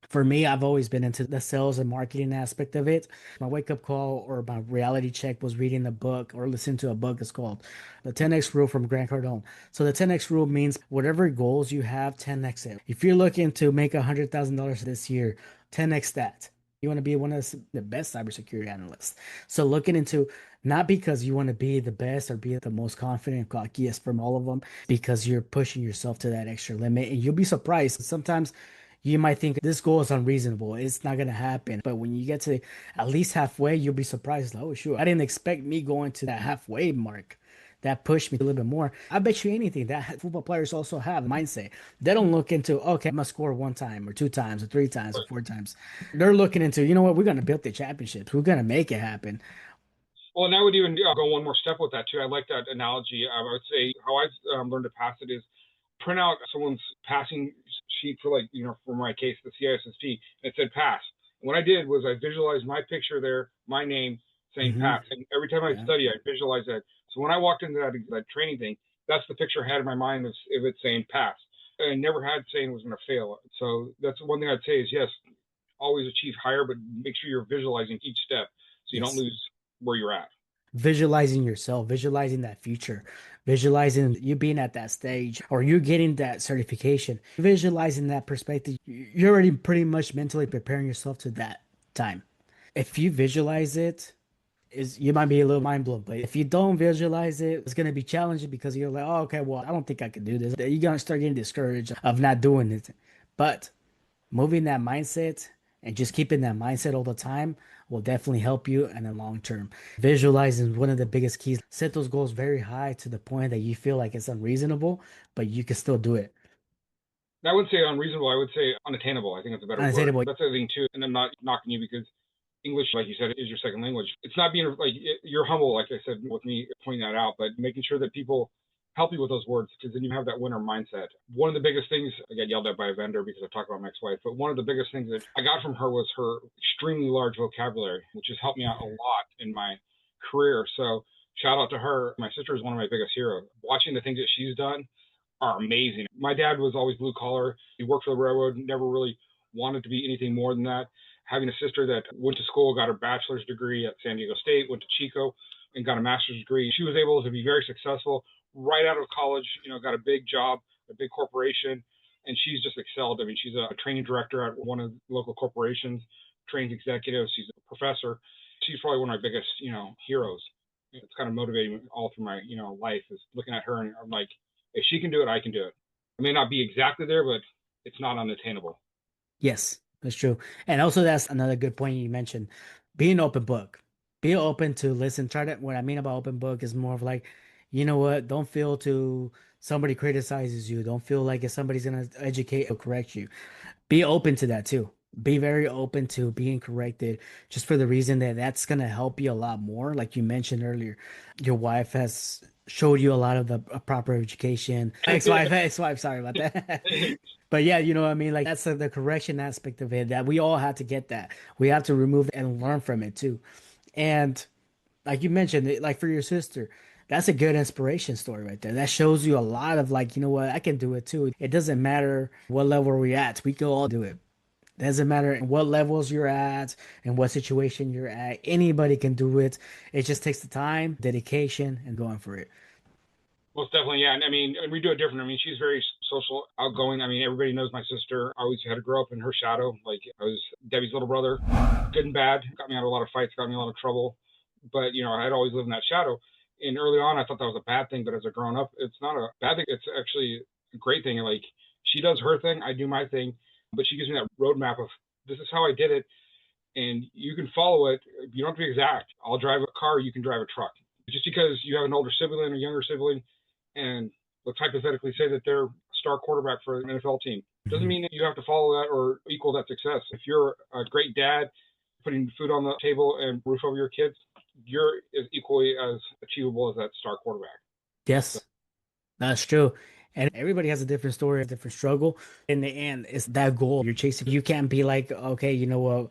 for me, I've always been into the sales and marketing aspect of it. My wake up call or my reality check was reading a book or listening to a book. It's called The 10X Rule from Grant Cardone. So the 10X rule means whatever goals you have, 10X it. If you're looking to make $100,000 this year, 10X that. You want to be one of the best cybersecurity analysts. So looking into not because you want to be the best or be the most confident, cockiest from all of them, because you're pushing yourself to that extra limit. And you'll be surprised. Sometimes you might think this goal is unreasonable. It's not gonna happen. But when you get to at least halfway, you'll be surprised. Like, oh, sure. I didn't expect me going to that halfway mark. That pushed me a little bit more. I bet you anything that football players also have mindset. They don't look into, okay, I'm gonna score one time or two times or three times or four times. They're looking into, you know what, we're gonna build the championships. We're gonna make it happen. Well, and I would even go one more step with that too. I like that analogy. I would say how I've learned to pass it is print out someone's passing sheet for, like, for my case, the CISSP, and it said pass. And what I did was I visualized my picture there, my name saying Hmm. pass. And every time I Yeah. study, I visualize that. So when I walked into that training thing, that's the picture I had in my mind of it saying pass. And I never had saying it was going to fail. So that's one thing I'd say is yes, always achieve higher, but make sure you're visualizing each step so you don't Yes. lose where you're at. Visualizing yourself, visualizing that future, visualizing you being at that stage or you getting that certification, visualizing that perspective. You're already pretty much mentally preparing yourself to that time. If you visualize it, is you might be a little mind blown, but if you don't visualize it, it's gonna be challenging because you're like, oh, okay, well, I don't think I can do this. You're gonna start getting discouraged of not doing it. But moving that mindset and just keeping that mindset all the time will definitely help you in the long term. Visualizing is one of the biggest keys. Set those goals very high to the point that you feel like it's unreasonable, but you can still do it. I would say unreasonable. I would say unattainable. I think that's a better word. Unattainable. That's the other thing too. And I'm not knocking you because English, like you said, is your second language. It's not being like you're humble, like I said, with me pointing that out, but making sure that people help you with those words because then you have that winner mindset. One of the biggest things, I got yelled at by a vendor because I talked about my ex-wife, but one of the biggest things that I got from her was her extremely large vocabulary, which has helped me out a lot in my career. So shout out to her. My sister is one of my biggest heroes. Watching the things that she's done are amazing. My dad was always blue collar. He worked for the railroad, never really wanted to be anything more than that. Having a sister that went to school, got her bachelor's degree at San Diego State, went to Chico, and got a master's degree. She was able to be very successful right out of college, got a big job, a big corporation, and she's just excelled. I mean, she's a training director at one of the local corporations. trains executives. She's a professor. She's probably one of my biggest, heroes. It's kind of motivating all through my, life is looking at her and I'm like, if she can do it, I can do it. I may not be exactly there, but it's not unattainable. Yes, that's true. And also that's another good point you mentioned. Be an open book. Be open to listen. Try to what I mean about open book is more of like, you know what, don't feel to somebody criticizes you. Don't feel like if somebody's gonna educate or correct you. Be open to that too. Be very open to being corrected just for the reason that that's going to help you a lot more. Like you mentioned earlier, your wife has showed you a lot of the proper education. Ex-wife, sorry about that. But yeah, you know what I mean? Like that's the correction aspect of it that we all have to get that. We have to remove and learn from it too. And like you mentioned, like for your sister, that's a good inspiration story right there. That shows you a lot of like, you know what, I can do it too. It doesn't matter what level we're at. We can all do it. Doesn't matter what levels you're at and what situation you're at. Anybody can do it. It just takes the time, dedication, and going for it. Most definitely, yeah. And I mean, and we do it different. I mean, she's very social, outgoing. I mean, everybody knows my sister. I always had to grow up in her shadow. Like I was Debbie's little brother, good and bad. Got me out of a lot of fights, got me in a lot of trouble. But I had always lived in that shadow. And early on, I thought that was a bad thing. But as I grown up, it's not a bad thing. It's actually a great thing. Like she does her thing, I do my thing. But she gives me that roadmap of this is how I did it, and you can follow it. You don't have to be exact. I'll drive a car, you can drive a truck. Just because you have an older sibling or younger sibling, and let's hypothetically say that they're a star quarterback for an NFL team, doesn't mean that you have to follow that or equal that success. If you're a great dad, putting food on the table and roof over your kids, you're as equally as achievable as that star quarterback. So, Yes, that's true. And everybody has a different story, a different struggle. In the end, it's that goal you're chasing. You can't be like, okay, you know what?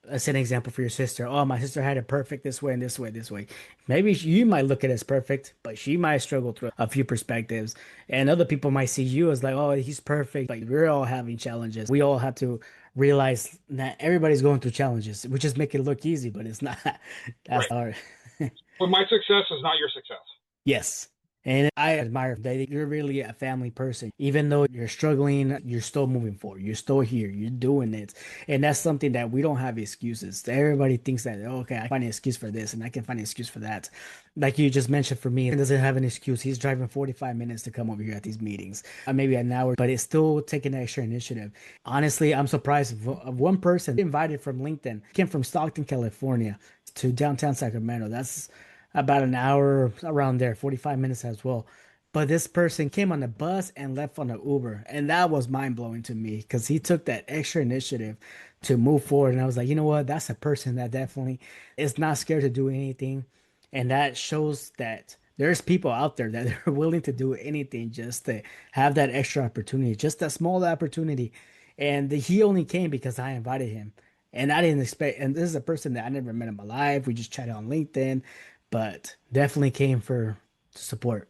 Let's set an example for your sister. Oh, my sister had it perfect this way and this way, this way. Maybe you might look at it as perfect, but she might struggle through a few perspectives. And other people might see you as like, oh, he's perfect. Like we're all having challenges. We all have to realize that everybody's going through challenges. We just make it look easy, but it's not. That's right. hard. But my success is not your success. Yes. And I admire that you're really a family person. Even though you're struggling, you're still moving forward. You're still here. You're doing it. And that's something that we don't have excuses. Everybody thinks that, "Oh, okay, I find an excuse for this and I can find an excuse for that." Like you just mentioned for me, he doesn't have an excuse. He's driving 45 minutes to come over here at these meetings, maybe an hour, but it's still taking extra initiative. Honestly, I'm surprised of one person invited from LinkedIn, came from Stockton, California to downtown Sacramento. That's about an hour around there, 45 minutes as well. But this person came on the bus and left on the Uber. And that was mind blowing to me because he took that extra initiative to move forward. And I was like, you know what? That's a person that definitely is not scared to do anything. And that shows that there's people out there that are willing to do anything just to have that extra opportunity, just a small opportunity. And he only came because I invited him. And I didn't expect, and this is a person that I never met in my life. We just chatted on LinkedIn, but definitely came for support.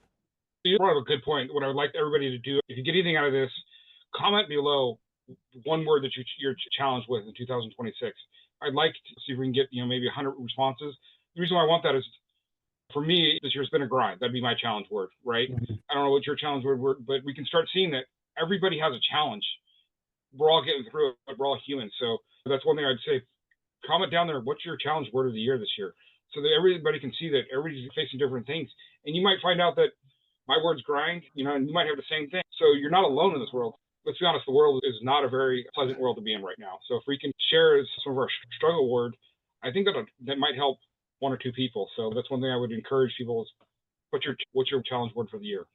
You brought up a good point. What I would like everybody to do, if you get anything out of this, comment below one word that you're challenged with in 2026. I'd like to see if we can get maybe 100 responses. The reason why I want that is for me this year's been a grind. That'd be my challenge word, right? Mhm. I don't know what your challenge word were, but we can start seeing that everybody has a challenge. We're all getting through it, but we're all human. So that's one thing I'd say. Comment down there, what's your challenge word of the year this year? So that everybody can see that everybody's facing different things. And you might find out that my word's grind, and you might have the same thing. So you're not alone in this world. Let's be honest, the world is not a very pleasant world to be in right now. So if we can share some of our struggle word, I think that might help one or two people. So that's one thing I would encourage people is what's your challenge word for the year?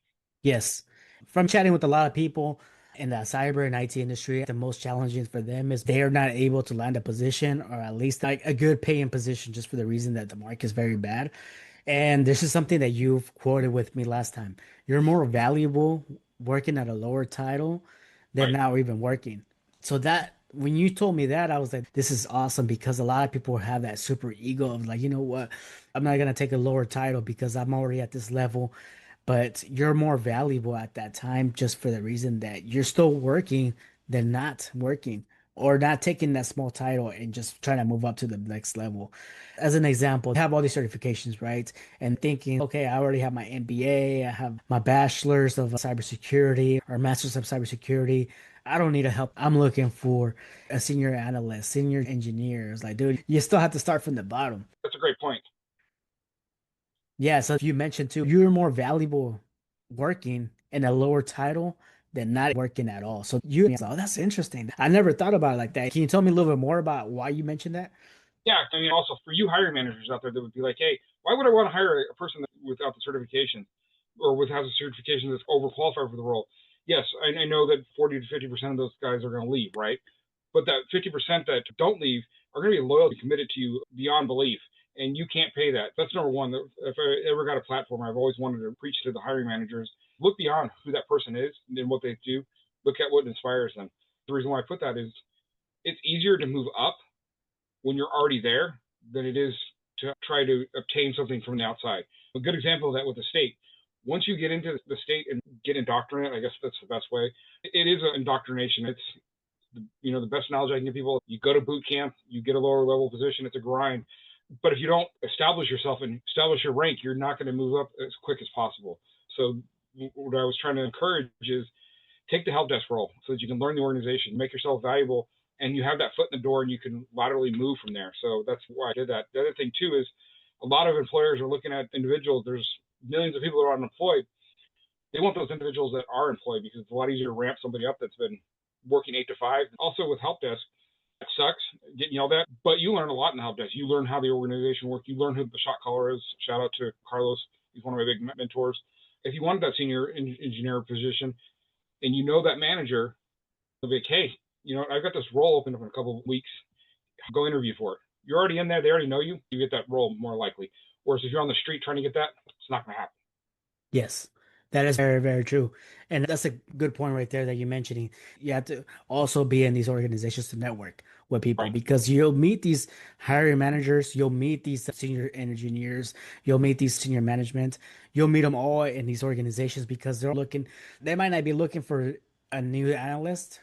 Yes. From chatting with a lot of people in the cyber and IT industry, the most challenging for them is they are not able to land a position or at least like a good paying position just for the reason that the market is very bad. And this is something that you've quoted with me last time. You're more valuable working at a lower title than Right. now even working. So that when you told me that, I was like, this is awesome because a lot of people have that super ego of like, you know what? I'm not gonna take a lower title because I'm already at this level. But you're more valuable at that time just for the reason that you're still working than not working. or not taking that small title and just trying to move up to the next level. As an example, have all these certifications, right? And thinking, okay, I already have my MBA, I have my bachelor's of cybersecurity or master's of cybersecurity. I don't need a help. I'm looking for a senior analyst, senior engineer. It's like, dude, you still have to start from the bottom. That's a great point. Yeah, so you mentioned too, you're more valuable working in a lower title than not working at all. So oh, that's interesting. I never thought about it like that. Can you tell me a little bit more about why you mentioned that? Yeah, I mean, also for you hiring managers out there that would be like, hey, why would I want to hire a person without the certification or without the certification that's overqualified for the role? Yes, I know that 40 to 50% of those guys are going to leave, right? But that 50% that don't leave are going to be loyal and committed to you beyond belief. And you can't pay that. That's number one. If I ever got a platform, I've always wanted to preach to the hiring managers, look beyond who that person is and what they do. Look at what inspires them. The reason why I put that is it's easier to move up when you're already there than it is to try to obtain something from the outside. A good example of that with the state. Once you get into the state and get indoctrinated, I guess that's the best way. It is an indoctrination. It's the best knowledge I can give people. You go to boot camp, you get a lower level position. It's a grind. But if you don't establish yourself and establish your rank, you're not going to move up as quick as possible. So what I was trying to encourage is take the help desk role so that you can learn the organization, make yourself valuable, and you have that foot in the door and you can laterally move from there. So that's why I did that. The other thing too is a lot of employers are looking at individuals. There's millions of people that are unemployed. They want those individuals that are employed because it's a lot easier to ramp somebody up that's been working 8 to 5. Also with help desk, it sucks getting yelled at, but you learn a lot in the help desk. You learn how the organization works. You learn who the shot caller is. Shout out to Carlos. He's one of my big mentors. If you wanted that senior engineer position and you know that manager, they'll be like, hey, I've got this role open up in a couple of weeks. Go interview for it. You're already in there. They already know you. You get that role more likely. Whereas if you're on the street trying to get that, it's not going to happen. Yes, that is very, very true. And that's a good point right there that you're mentioning. You have to also be in these organizations to network with people Right. because you'll meet these hiring managers, you'll meet these senior engineers, you'll meet these senior management, you'll meet them all in these organizations because they might not be looking for a new analyst,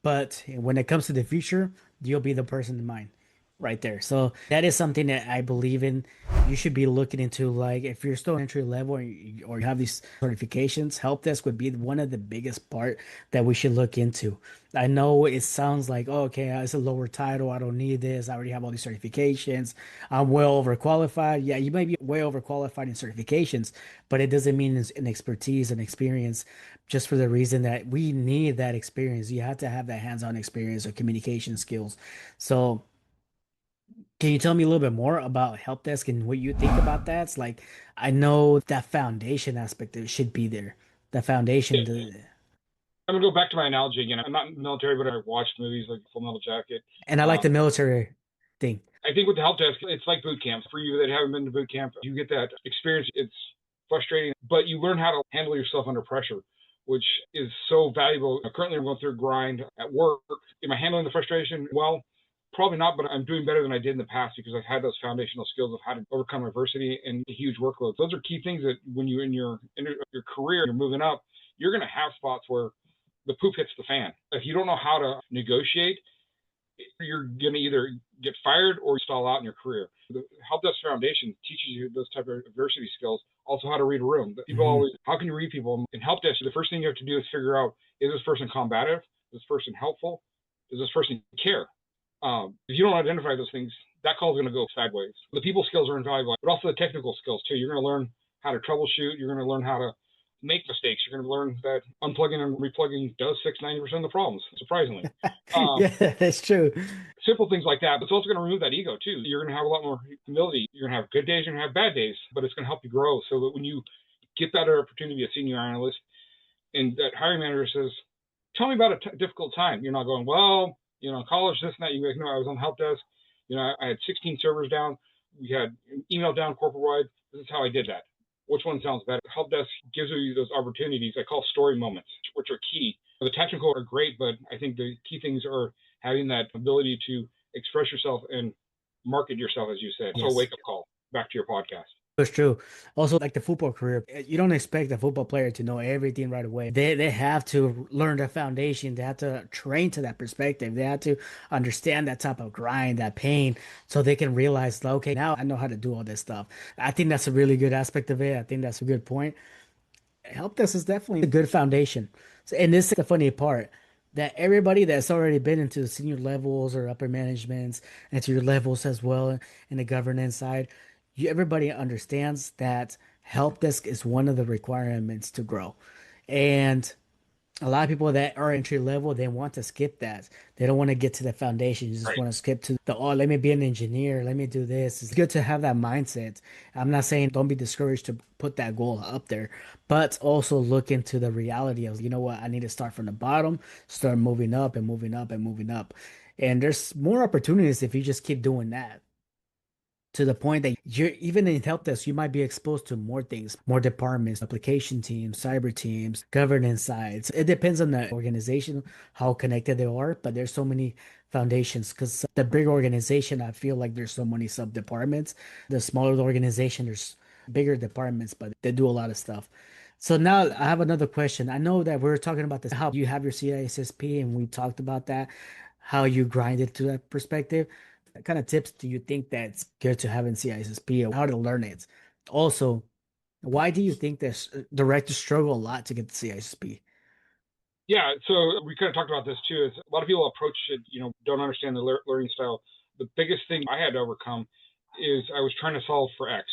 but when it comes to the future, you'll be the person in mind right there. So that is something that I believe in. You should be looking into, like, if you're still entry level or you have these certifications, help desk would be one of the biggest part that we should look into. I know it sounds like, oh, okay, it's a lower title. I don't need this. I already have all these certifications. I'm well overqualified. Yeah, you might be way overqualified in certifications, but it doesn't mean it's in expertise and experience just for the reason that we need that experience. You have to have that hands-on experience or communication skills. So can you tell me a little bit more about help desk and what you think about that? It's like I know that foundation aspect that should be there. The foundation, I'm going to go back to my analogy again. I'm not in the military, but I watched movies like Full Metal Jacket. and I like the military thing. I think with the help desk, it's like boot camp. For you that haven't been to boot camp, you get that experience. It's frustrating, but you learn how to handle yourself under pressure, which is so valuable. Currently, I'm going through a grind at work. Am I handling the frustration well? Probably not, but I'm doing better than I did in the past because I've had those foundational skills of how to overcome adversity and huge workloads. Those are key things that when you're in your career, you're moving up, you're going to have spots where the poop hits the fan. If you don't know how to negotiate, you're going to either get fired or stall out in your career. The Help Desk Foundation teaches you those type of adversity skills, also how to read a room. People Hmm. always, how can you read people? In Help Desk, the first thing you have to do is figure out, is this person combative? Is this person helpful? Does this person care? If you don't identify those things, that call is going to go sideways. The people skills are invaluable, but also the technical skills too. You're going to learn how to troubleshoot. You're going to learn how to make mistakes. You're going to learn that unplugging and replugging does fix 90% of the problems, surprisingly. Um, Yeah, that's true. Simple things like that, but it's also going to remove that ego too. You're going to have a lot more humility. You're going to have good days, you're going to have bad days, but it's going to help you grow so that when you get that opportunity to be a senior analyst and that hiring manager says, tell me about a difficult time. You're not going, well, college, this and that. You guys know I was on help desk. I had 16 servers down. We had email down corporate wide. This is how I did that. Which one sounds better? Help desk gives you those opportunities I call story moments, which are key. The technical are great, but I think the key things are having that ability to express yourself and market yourself, as you said. So a Yes. wake up call back to your podcast. That's true. Also, like the football career, you don't expect a football player to know everything right away. They have to learn the foundation. They have to train to that perspective. They have to understand that type of grind, that pain, so they can realize, like, okay, now I know how to do all this stuff. I think that's a really good aspect of it. I think that's a good point. Help desk is definitely a good foundation. So, and this is the funny part that everybody that's already been into the senior levels or upper managements and to your levels as well in the governance side, everybody understands that help desk is one of the requirements to grow. And a lot of people that are entry level, they want to skip that. They don't want to get to the foundation. You just Right. want to skip to the, oh, let me be an engineer. Let me do this. It's good to have that mindset. I'm not saying don't be discouraged to put that goal up there, but also look into the reality of, you know what, I need to start from the bottom, start moving up and moving up and moving up. And there's more opportunities if you just keep doing that to the point that you're even in help desk, you might be exposed to more things, more departments, application teams, cyber teams, governance sides. It depends on the organization, how connected they are, but there's so many foundations because the big organization, I feel like there's so many sub departments. The smaller the organization, there's bigger departments, but they do a lot of stuff. So now I have another question. I know that we're talking about this, how you have your CISSP, and we talked about that, how you grind it to that perspective. What kind of tips do you think that's good to have in CISSP or how to learn it? Also, why do you think that directors struggle a lot to get the CISSP? Yeah, so we kind of talked about this too. Is a lot of people approach it, don't understand the learning style. The biggest thing I had to overcome is I was trying to solve for X,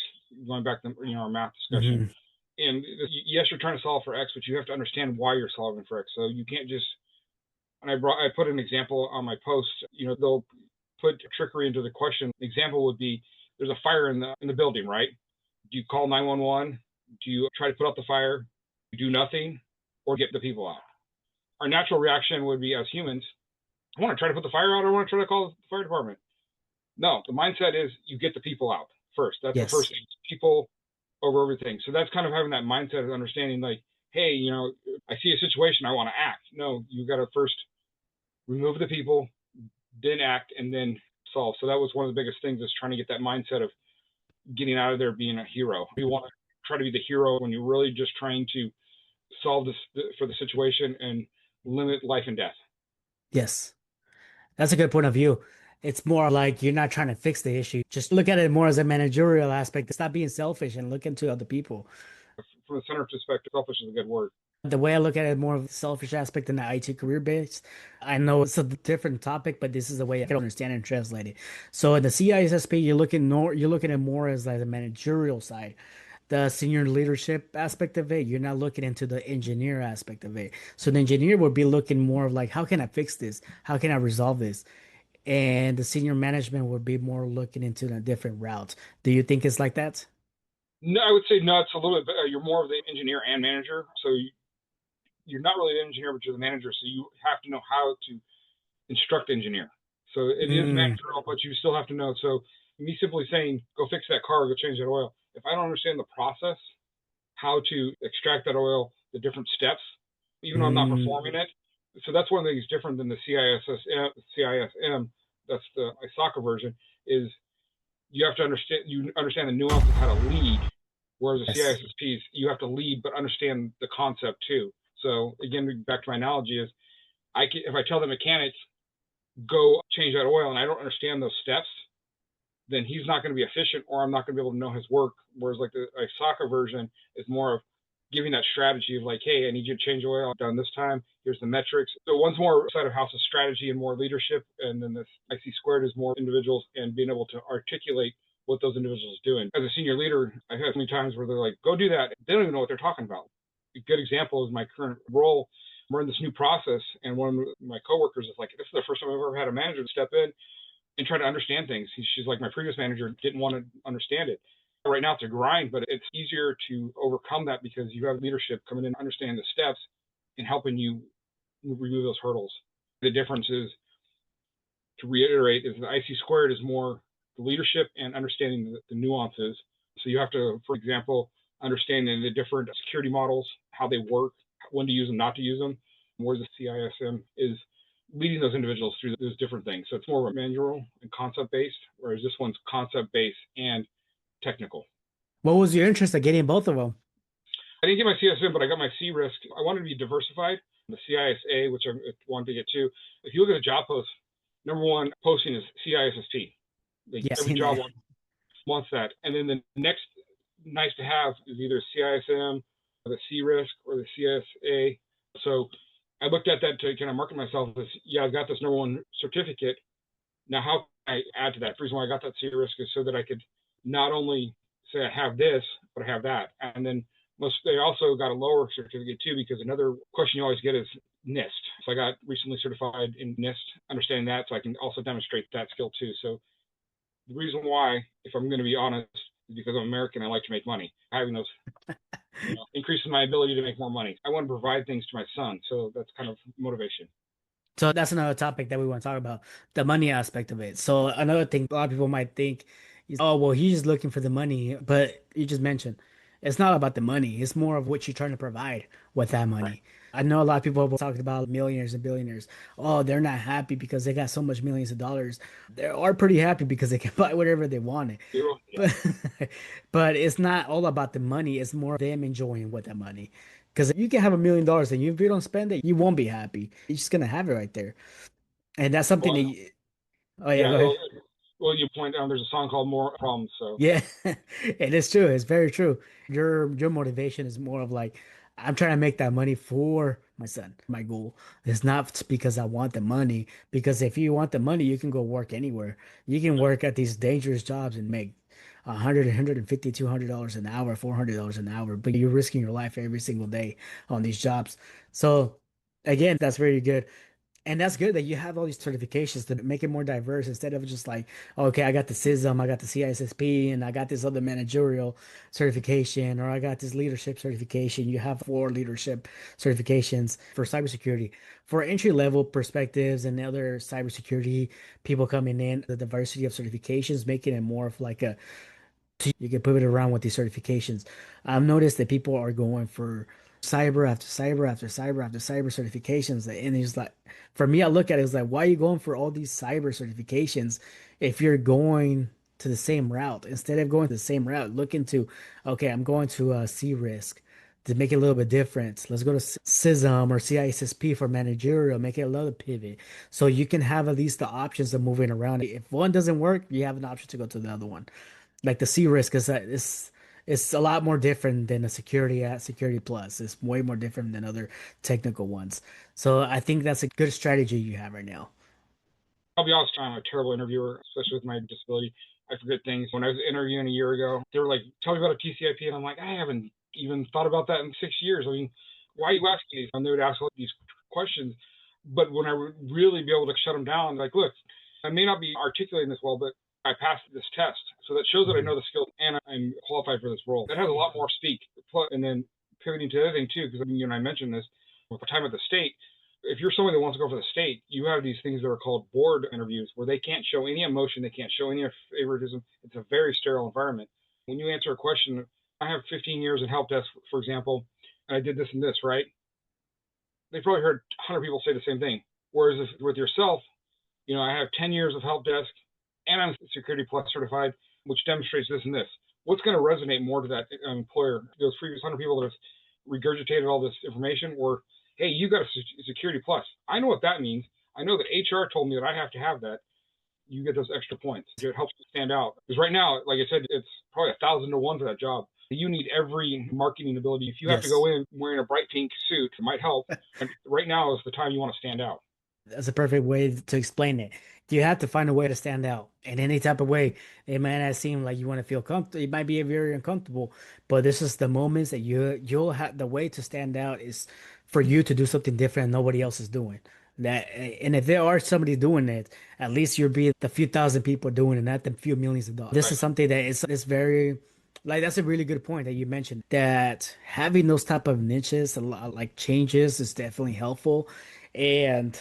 going back to our math discussion. Hmm. And yes, you're trying to solve for X, but you have to understand why you're solving for X. So you can't just. And I put an example on my post. They'll put trickery into the question. An example would be there's a fire in the building, right? Do you call 911? Do you try to put out the fire? Do you do nothing, or get the people out? Our natural reaction would be as humans, I want to try to put the fire out. I want to try to call the fire department. No, the mindset is you get the people out first. That's the first Yes. thing. People over everything. So that's kind of having that mindset of understanding, like, hey, I see a situation, I want to act. No, you got to first remove the people, then act, and then solve. So that was one of the biggest things, is trying to get that mindset of getting out of there being a hero. You want to try to be the hero when you're really just trying to solve this for the situation and limit life and death. Yes. That's a good point of view. It's more like you're not trying to fix the issue. Just look at it more as a managerial aspect. Stop being selfish and look into other people. From a center perspective, selfish is a good word. The way I look at it, more of a selfish aspect than the IT career base. I know it's a different topic, but this is the way I can understand and translate it. So in the CISSP, you're looking at more as like the managerial side, the senior leadership aspect of it. You're not looking into the engineer aspect of it. So the engineer would be looking more of like, how can I fix this? How can I resolve this? And the senior management would be more looking into a different route. Do you think it's like that? No, I would say no. It's a little bit. You're more of the engineer and manager, so you're not really the engineer, but you're the manager. So you have to know how to instruct the engineer. So it is Mm, managerial, but you still have to know. So me simply saying, go fix that car, go change that oil. If I don't understand the process, how to extract that oil, the different steps, even though I'm not mm, performing it. So that's one of the things different than the CISM. That's the ISACA version. Is you understand the nuance of how to lead, whereas the yes. CISSPs you have to lead but understand the concept too. So again, back to my analogy is if I tell the mechanic go change that oil and I don't understand those steps, then he's not going to be efficient, or I'm not going to be able to know his work. Whereas like the soccer version is more of giving that strategy of like, hey, I need you to change oil. I've done this time. Here's the metrics. So one's more side of house of strategy and more leadership, and then this IC squared is more individuals and being able to articulate what those individuals are doing. As a senior leader, I've had many times where they're like, go do that. They don't even know what they're talking about. A good example is my current role. We're in this new process, and one of my coworkers is like, this is the first time I've ever had a manager step in and try to understand things. She's like, my previous manager didn't want to understand it. Right now it's a grind, but it's easier to overcome that because you have leadership coming in, understanding the steps and helping you remove those hurdles. The difference is, to reiterate, is the IC squared is more the leadership and understanding the nuances. So you have to, for example, understanding the different security models, how they work, when to use them, not to use them. Whereas the CISM is leading those individuals through those different things. So it's more of a manual and concept based, whereas this one's concept based and technical. What was your interest in getting both of them? I didn't get my CISM, but I got my C risk. I wanted to be diversified. The CISA, which I wanted to get to. If you look at the job post, number one posting is CISSP. Like Yeah, every seen job that. wants that. And then the next nice to have is either CISM or the C risk or the CSA. So I looked at that to kind of market myself as, yeah, I've got this number one certificate. Now, how can I add to that? The reason why I got that C risk is so that I could not only say I have this, but I have that. And then they also got a lower certificate too, because another question you always get is NIST. So I got recently certified in NIST, understanding that, so I can also demonstrate that skill too. So the reason why, if I'm going to be honest, is because I'm American. I like to make money. Having those, increases my ability to make more money. I want to provide things to my son, so that's kind of motivation. So that's another topic that we want to talk about, the money aspect of it. So another thing a lot of people might think is, oh, well, he's just looking for the money, but you just mentioned it's not about the money. It's more of what you're trying to provide with that Right. money. I know a lot of people have talked about millionaires and billionaires. Oh, they're not happy because they got so much millions of dollars. They are pretty happy because they can buy whatever they wanted. Zero. Yeah. But but it's not all about the money. It's more them enjoying with that money. Because you can have $1 million and if you don't spend it, you won't be happy. You're just gonna have it right there. And that's something that Well, oh yeah, yeah. go ahead. Well, you point out there's a song called "More Problems," so Yeah. And it's true. It's very true. Your motivation is more of like, I'm trying to make that money for my son, my goal. It's not because I want the money, because if you want the money, you can go work anywhere. You can work at these dangerous jobs and make 100, 150, $200 an hour, $400 an hour, but you're risking your life every single day on these jobs. So again, that's very good. And that's good that you have all these certifications to make it more diverse instead of just like, okay, I got the CISM, I got the CISSP, and I got this other managerial certification, or I got this leadership certification. You have four leadership certifications for cybersecurity. For entry level perspectives and other cybersecurity people coming in, the diversity of certifications, making it more of like a you can pivot around with these certifications. I've noticed that people are going for cyber after cyber after cyber after cyber certifications. And it's like, for me, I look at it as like, why are you going for all these cyber certifications if you're going to the same route? Instead of going to the same route, look into, okay, I'm going to C risk to make it a little bit different. Let's go to CISM or CISSP for managerial, make it a little pivot. So you can have at least the options of moving around. If one doesn't work, you have an option to go to the other one. Like the C risk is that it's a lot more different than a security at Security Plus. It's way more different than other technical ones. So I think that's a good strategy you have right now. I'll be honest, I'm a terrible interviewer, especially with my disability. I forget things. When I was interviewing a year ago, they were like, "Tell me about a TCIP," and I'm like, "I haven't even thought about that in 6 years. I mean, why are you asking these?" And they would ask all these questions, but when I would really be able to shut them down, like, "Look, I may not be articulating this well, but I passed this test, so that shows that I Mhm. know the skills and I'm qualified for this role." That has a lot more speak. And then pivoting to the other thing too, because you and I mentioned this with the time at the state, if you're someone that wants to go for the state, you have these things that are called board interviews where they can't show any emotion, they can't show any favoritism. It's a very sterile environment. When you answer a question, I have 15 years in help desk, for example, and I did this and this, right? They probably heard 100 people say the same thing. Whereas if, with yourself, I have 10 years of help desk and I'm Security Plus certified, which demonstrates this and this. What's going to resonate more to that employer? Those previous 100 people that have regurgitated all this information, or, hey, you got a Security Plus. I know what that means. I know that HR told me that I have to have that. You get those extra points. It helps you stand out. Because right now, like I said, it's probably 1,000 to 1 for that job. You need every marketing ability. If you have to go Yes. in wearing a bright pink suit, it might help. And right now is the time you want to stand out. That's a perfect way to explain it. You have to find a way to stand out in any type of way. It might not seem like you want to feel comfortable. It might be very uncomfortable, but this is the moments that you'll have the way to stand out is for you to do something different nobody else is doing. That and if there are somebody doing it, at least you'll be the few thousand people doing it, not the few millions of dollars. This Right. is something that is very like that's a really good point that you mentioned that having those type of niches, a lot like changes is definitely helpful. And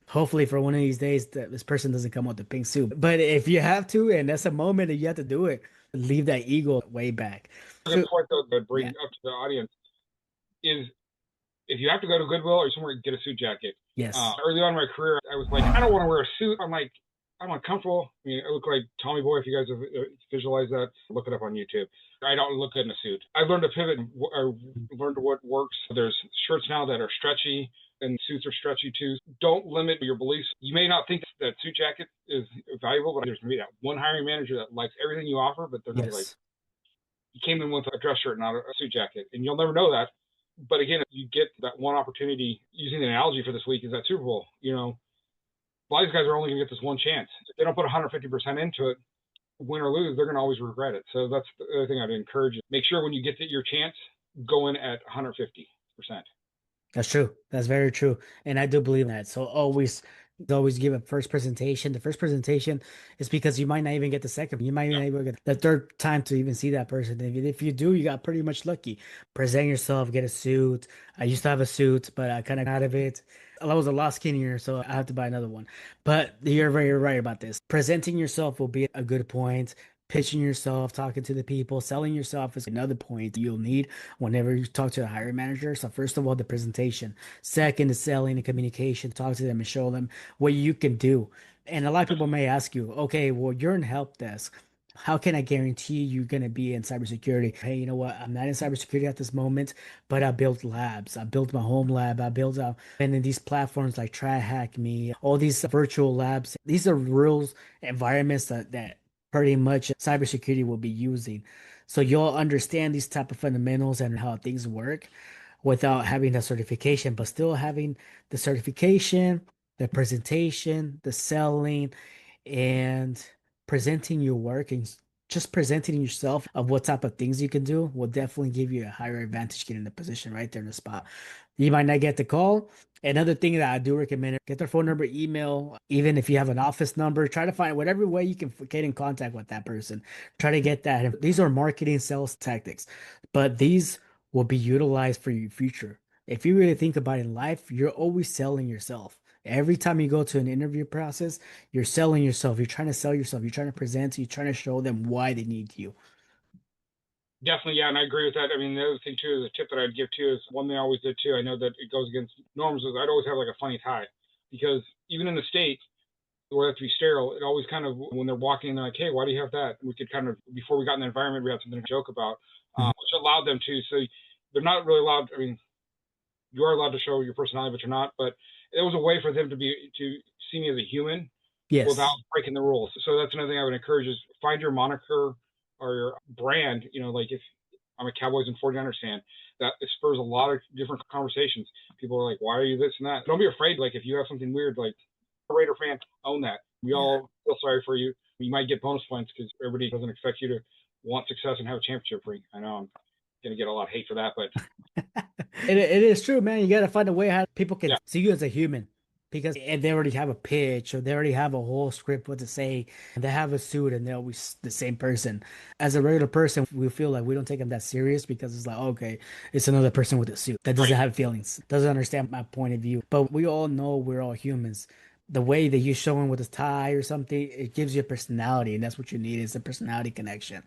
hopefully, for one of these days, that this person doesn't come out the pink suit. But if you have to, and that's a moment that you have to do it, leave that ego way back. A good So, point, though, to bring yeah, up to the audience is if you have to go to Goodwill or somewhere, get a suit jacket. yes, Early on in my career, I was like, I don't want to wear a suit. I'm like, I'm uncomfortable. I mean, I look like Tommy Boy. If you guys have visualized that, look it up on YouTube. I don't look good in a suit. I learned to pivot. I learned what works. There's shirts now that are stretchy, and suits are stretchy too. Don't limit your beliefs. You may not think that suit jacket is valuable, but there's going to be that one hiring manager that likes everything you offer, but they're going to be like, Yes. you came in with a dress shirt, not a suit jacket, and you'll never know that. But again, you get that one opportunity. Using the analogy for this week is that Super Bowl. A lot of these guys are only going to get this one chance. If they don't put 150% into it, win or lose, they're going to always regret it. So that's the other thing I'd encourage you. Make sure when you get your chance, go in at 150%. That's true. That's very true. And I do believe that. So always give a first presentation. The first presentation is because you might not even get the second. You might Yeah, even able to get the third time to even see that person. If you do, you got pretty much lucky. Present yourself, get a suit. I used to have a suit, but I kind of got out of it. I was a lot skinnier, so I have to buy another one. But you're very right about this. Presenting yourself will be a good point. Pitching yourself, talking to the people, selling yourself is another point you'll need whenever you talk to a hiring manager. So first of all, the presentation. Second, the selling and communication. Talk to them and show them what you can do. And a lot of people may ask you, okay, well, you're in help desk. How can I guarantee you're going to be in cybersecurity? Hey, you know what? I'm not in cybersecurity at this moment, but I built labs. I built my home lab. I built and in these platforms like Try Hack Me, all these virtual labs. These are real environments that pretty much cybersecurity will be using. So you'll understand these type of fundamentals and how things work without having the certification, but still having the certification, the presentation, the selling, and presenting your work and just presenting yourself of what type of things you can do will definitely give you a higher advantage getting the position right there in the spot. You might not get the call. Another thing that I do recommend, get their phone number, email, even if you have an office number, try to find whatever way you can get in contact with that person. Try to get that. These are marketing sales tactics, but these will be utilized for your future. If you really think about it in life, you're always selling yourself. Every time you go to an interview process, you're selling yourself. You're trying to sell yourself. You're trying to present. You're trying to show them why they need you. definitely. Yeah, and I agree with that. I mean, the other thing too, the tip that I'd give too is one thing I always did too. I know that it goes against norms. Is I'd always have like a funny tie because even in the States, where it has to be sterile, it always kind of, when they're walking, they're like, hey, why do you have that? And we could kind of, before we got in the environment, we had something to joke about, Mhm. which allowed them to. So they're not really allowed. I mean, you are allowed to show your personality, but you're not. But it was a way for them to see me as a human without Yes. breaking the rules. So that's another thing I would encourage is find your moniker or your brand. Like if I'm a Cowboys and 49ers fan, that it spurs a lot of different conversations. People are like, why are you this and that? Don't be afraid. Like if you have something weird, like a Raider fan, own that. We Yeah. all feel sorry for you. You might get bonus points because everybody doesn't expect you to want success and have a championship ring. I know I'm going to get a lot of hate for that, but It is true, man. You got to find a way how people can yeah, see you as a human because and they already have a pitch or they already have a whole script what to say and they have a suit and they're always the same person. As a regular person, we feel like we don't take them that serious because it's like, okay, it's another person with a suit that doesn't right. have feelings, doesn't understand my point of view. But we all know we're all humans. The way that you show him with a tie or something, it gives you a personality, and that's what you need is a personality connection.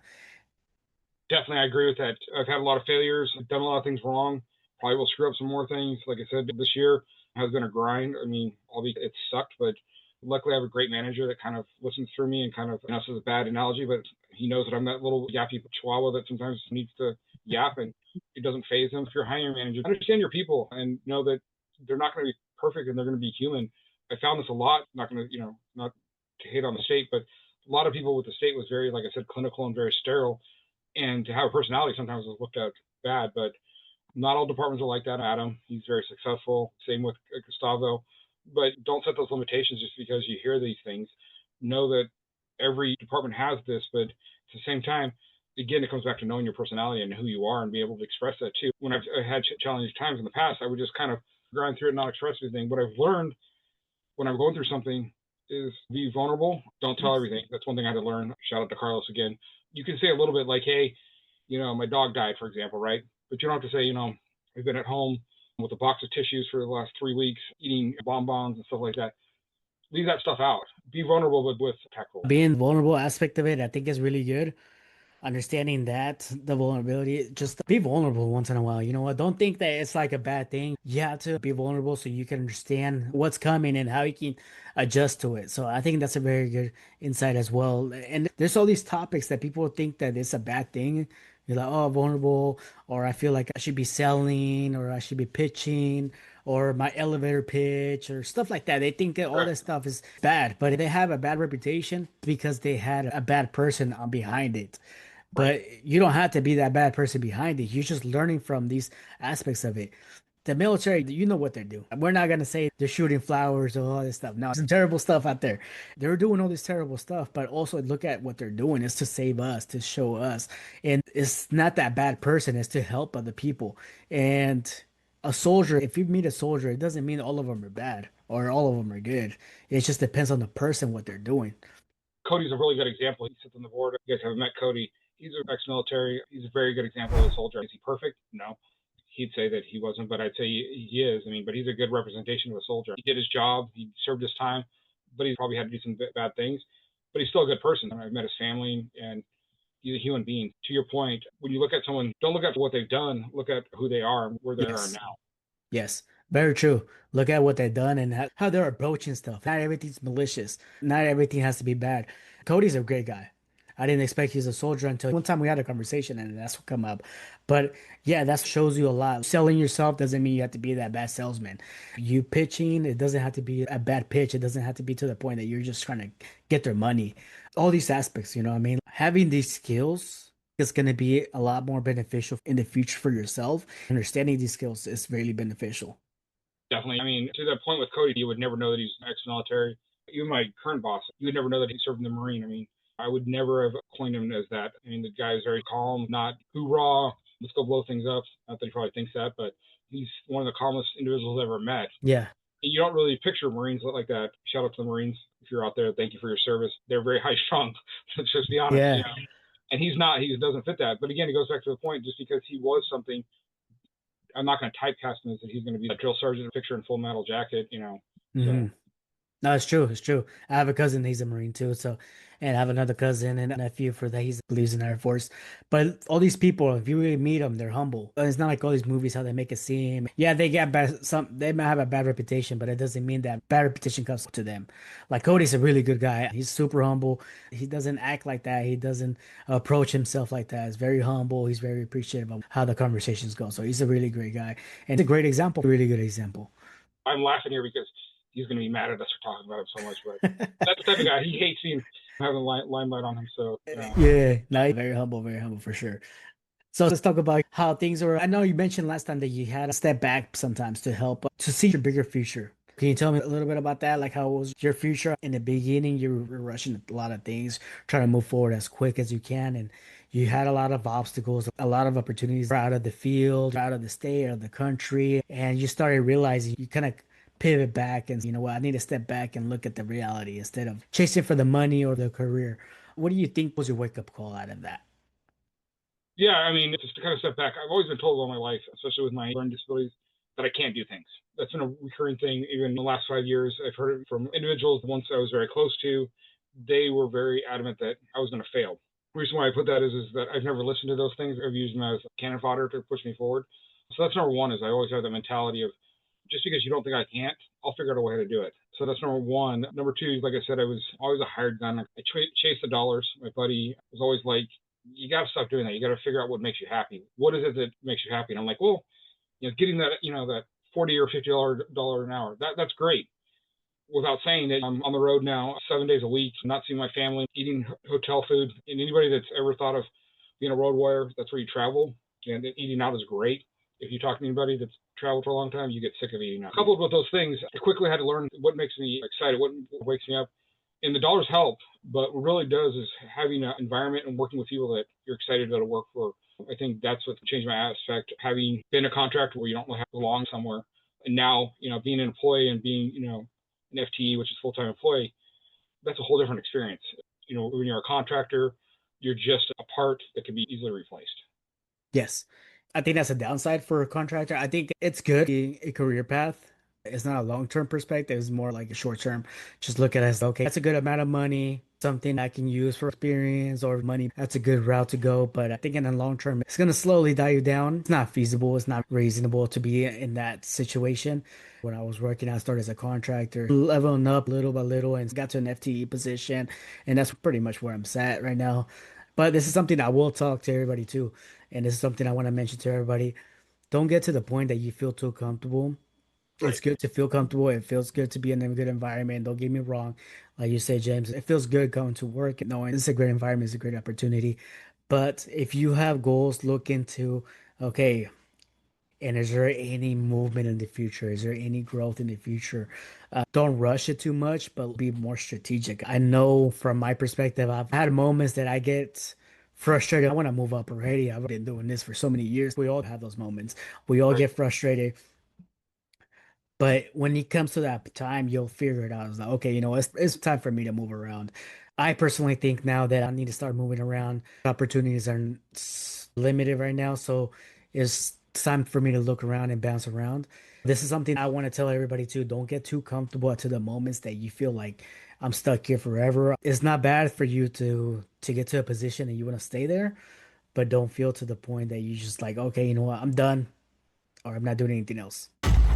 Definitely, I agree with that. I've had a lot of failures, I've done a lot of things wrong. Probably will screw up some more things. Like I said, this year has been a grind. I mean, it sucked, but luckily I have a great manager that kind of listens through me and kind of, this is a bad analogy, but he knows that I'm that little yappy chihuahua that sometimes needs to yap and it doesn't phase him. If you're a hiring manager, understand your people and know that they're not going to be perfect and they're going to be human. I found this a lot, not going to, not to hate on the state, but a lot of people with the state was very, like I said, clinical and very sterile, and to have a personality sometimes is looked at bad, but not all departments are like that. Adam, he's very successful. Same with Gustavo. But don't set those limitations just because you hear these things. Know that every department has this, but at the same time, again, it comes back to knowing your personality and who you are and be able to express that too. When I've had challenging times in the past, I would just kind of grind through it and not express anything. What I've learned when I'm going through something is be vulnerable. Don't tell everything. That's one thing I had to learn. Shout out to Carlos again. You can say a little bit like, hey, my dog died, for example, right? But you don't have to say, I've been at home with a box of tissues for the last 3 weeks, eating bonbons and stuff like that. Leave that stuff out. Be vulnerable with tackle. Being vulnerable aspect of it, I think is really good. understanding that the vulnerability, just be vulnerable once in a while. You know what? Don't think that it's like a bad thing. You have to be vulnerable so you can understand what's coming and how you can adjust to it. So I think that's a very good insight as well. And there's all these topics that people think that it's a bad thing. You're like, oh, vulnerable, or I feel like I should be selling, or I should be pitching, or my elevator pitch, or stuff like that. They think that all Correct. that stuff is bad, but they have a bad reputation because they had a bad person on behind it. Right. But you don't have to be that bad person behind it. You're just learning from these aspects of it. The military, you know what they're doing. We're not gonna say they're shooting flowers or all this stuff. No, some terrible stuff out there. They're doing all this terrible stuff, but also look at what they're doing. It's to save us, to show us. And it's not that bad person, it's to help other people. And a soldier, if you meet a soldier, it doesn't mean all of them are bad or all of them are good. It just depends on the person, what they're doing. Cody's a really good example. He sits on the board. You guys haven't met Cody. He's an ex-military. He's a very good example of a soldier. Is he perfect? No. He'd say that he wasn't, but I'd say he is. I mean, but he's a good representation of a soldier. He did his job. He served his time, but he probably had to do some bad things. But he's still a good person. I've met his family, and he's a human being. To your point, when you look at someone, don't look at what they've done. Look at who they are and where they are Yes. now. Yes, very true. Look at what they've done and how they're approaching stuff. Not everything's malicious. Not everything has to be bad. Cody's a great guy. I didn't expect he's a soldier until one time we had a conversation and that's what come up. But yeah, that shows you a lot. Selling yourself doesn't mean you have to be that bad salesman. You pitching, it doesn't have to be a bad pitch. It doesn't have to be to the point that you're just trying to get their money. All these aspects, you know what I mean? Having these skills is going to be a lot more beneficial in the future for yourself. Understanding these skills is really beneficial. Definitely. I mean, to that point with Cody, you would never know that he's ex-military. Even my current boss, you would never know that he served in the Marine. I mean, I would never have coined him as that. I mean, the guy is very calm, not hoorah, let's go blow things up. Not that he probably thinks that, but he's one of the calmest individuals I've ever met. Yeah. You don't really picture Marines like that. Shout out to the Marines if you're out there. Thank you for your service. They're very high strung. Let's just be honest. Yeah. You know? And he's not. He doesn't fit that. But again, it goes back to the point. Just because he was something, I'm not going to typecast him as that he's going to be a drill sergeant picture in Full Metal Jacket. You know. Hmm. So No, it's true. It's true. I have a cousin, he's a Marine too. So, and I have another cousin and a nephew for that. He believes in the Air Force. But all these people, if you really meet them, they're humble. It's not like all these movies how they make it seem. Yeah, they get bad. They might have a bad reputation, but it doesn't mean that bad reputation comes to them. Like Cody's a really good guy. He's super humble. He doesn't act like that. He doesn't approach himself like that. He's very humble. He's very appreciative of how the conversations go. So he's a really great guy and a great example. Really good example. I'm laughing here because he's going to be mad at us for talking about him so much. But that's the type of guy he hates seeing having limelight on him. So Yeah, no, very humble for sure. So let's talk about how things are. I know you mentioned last time that you had to step back sometimes to help to see your bigger future. Can you tell me a little bit about that? Like how was your future in the beginning? You were rushing a lot of things, trying to move forward as quick as you can, and you had a lot of obstacles, a lot of opportunities out of the field, out of the state, out of the country, and you started realizing you kind of pivot back and you know what, I need to step back and look at the reality instead of chasing for the money or the career. What do you think was your wake up call out of that? yeah, I mean, just to kind of step back, I've always been told all my life, especially with my learning disabilities, that I can't do things. That's been a recurring thing. Even in the last 5 years, I've heard it from individuals, the ones I was very close to. They were very adamant that I was going to fail. The reason why I put that is that I've never listened to those things. I've used them as cannon fodder to push me forward. So that's number one. Is I always have that mentality of just because you don't think I can't, I'll figure out a way to do it. So that's number one. Number two, like I said, I was always a hired gun. I chased the dollars. My buddy was always like, you got to stop doing that. You got to figure out what makes you happy. What is it that makes you happy? And I'm like, well, getting that, that $40 or $50 an hour, that's great. Without saying it, I'm on the road now 7 days a week, not seeing my family, eating hotel food. And anybody that's ever thought of being a road warrior, that's where you travel. And eating out is great. If you talk to anybody that's traveled for a long time, you get sick of eating out. Coupled with those things, I quickly had to learn what makes me excited, what wakes me up. And the dollars help, but what really does is having an environment and working with people that you're excited to work for. I think that's what changed my aspect. Having been a contractor where you don't have to belong somewhere, and now being an employee and being an FTE, which is full-time employee, that's a whole different experience. When you're a contractor, you're just a part that can be easily replaced. Yes. I think that's a downside for a contractor. I think it's good being a career path. It's not a long-term perspective, it's more like a short-term. Just look at it as, okay, that's a good amount of money, something I can use for experience or money. That's a good route to go. But I think in the long term, it's going to slowly die you down. It's not feasible. It's not reasonable to be in that situation. When I was working, I started as a contractor, leveling up little by little and got to an FTE position. And that's pretty much where I'm sat right now. But this is something I will talk to everybody too. And this is something I want to mention to everybody. Don't get to the point that you feel too comfortable. It's Right. good to feel comfortable. It feels good to be in a good environment. Don't get me wrong. Like you said, James, it feels good going to work and knowing it's a great environment, it's a great opportunity. But if you have goals, look into, okay, and is there any movement in the future? Is there any growth in the future? Don't rush it too much, but be more strategic. I know from my perspective, I've had moments that I get frustrated. I want to move up already. I've been doing this for so many years. We all have those moments. We all Right. get frustrated. But when it comes to that time, you'll figure it out. It's like, okay, it's time for me to move around. I personally think now that I need to start moving around. Opportunities are limited right now, so it's time for me to look around and bounce around. This is something I want to tell everybody too. Don't get too comfortable to the moments that you feel like I'm stuck here forever. It's not bad for you to get to a position and you want to stay there, but don't feel to the point that you just like, okay, you know what, I'm done or I'm not doing anything else.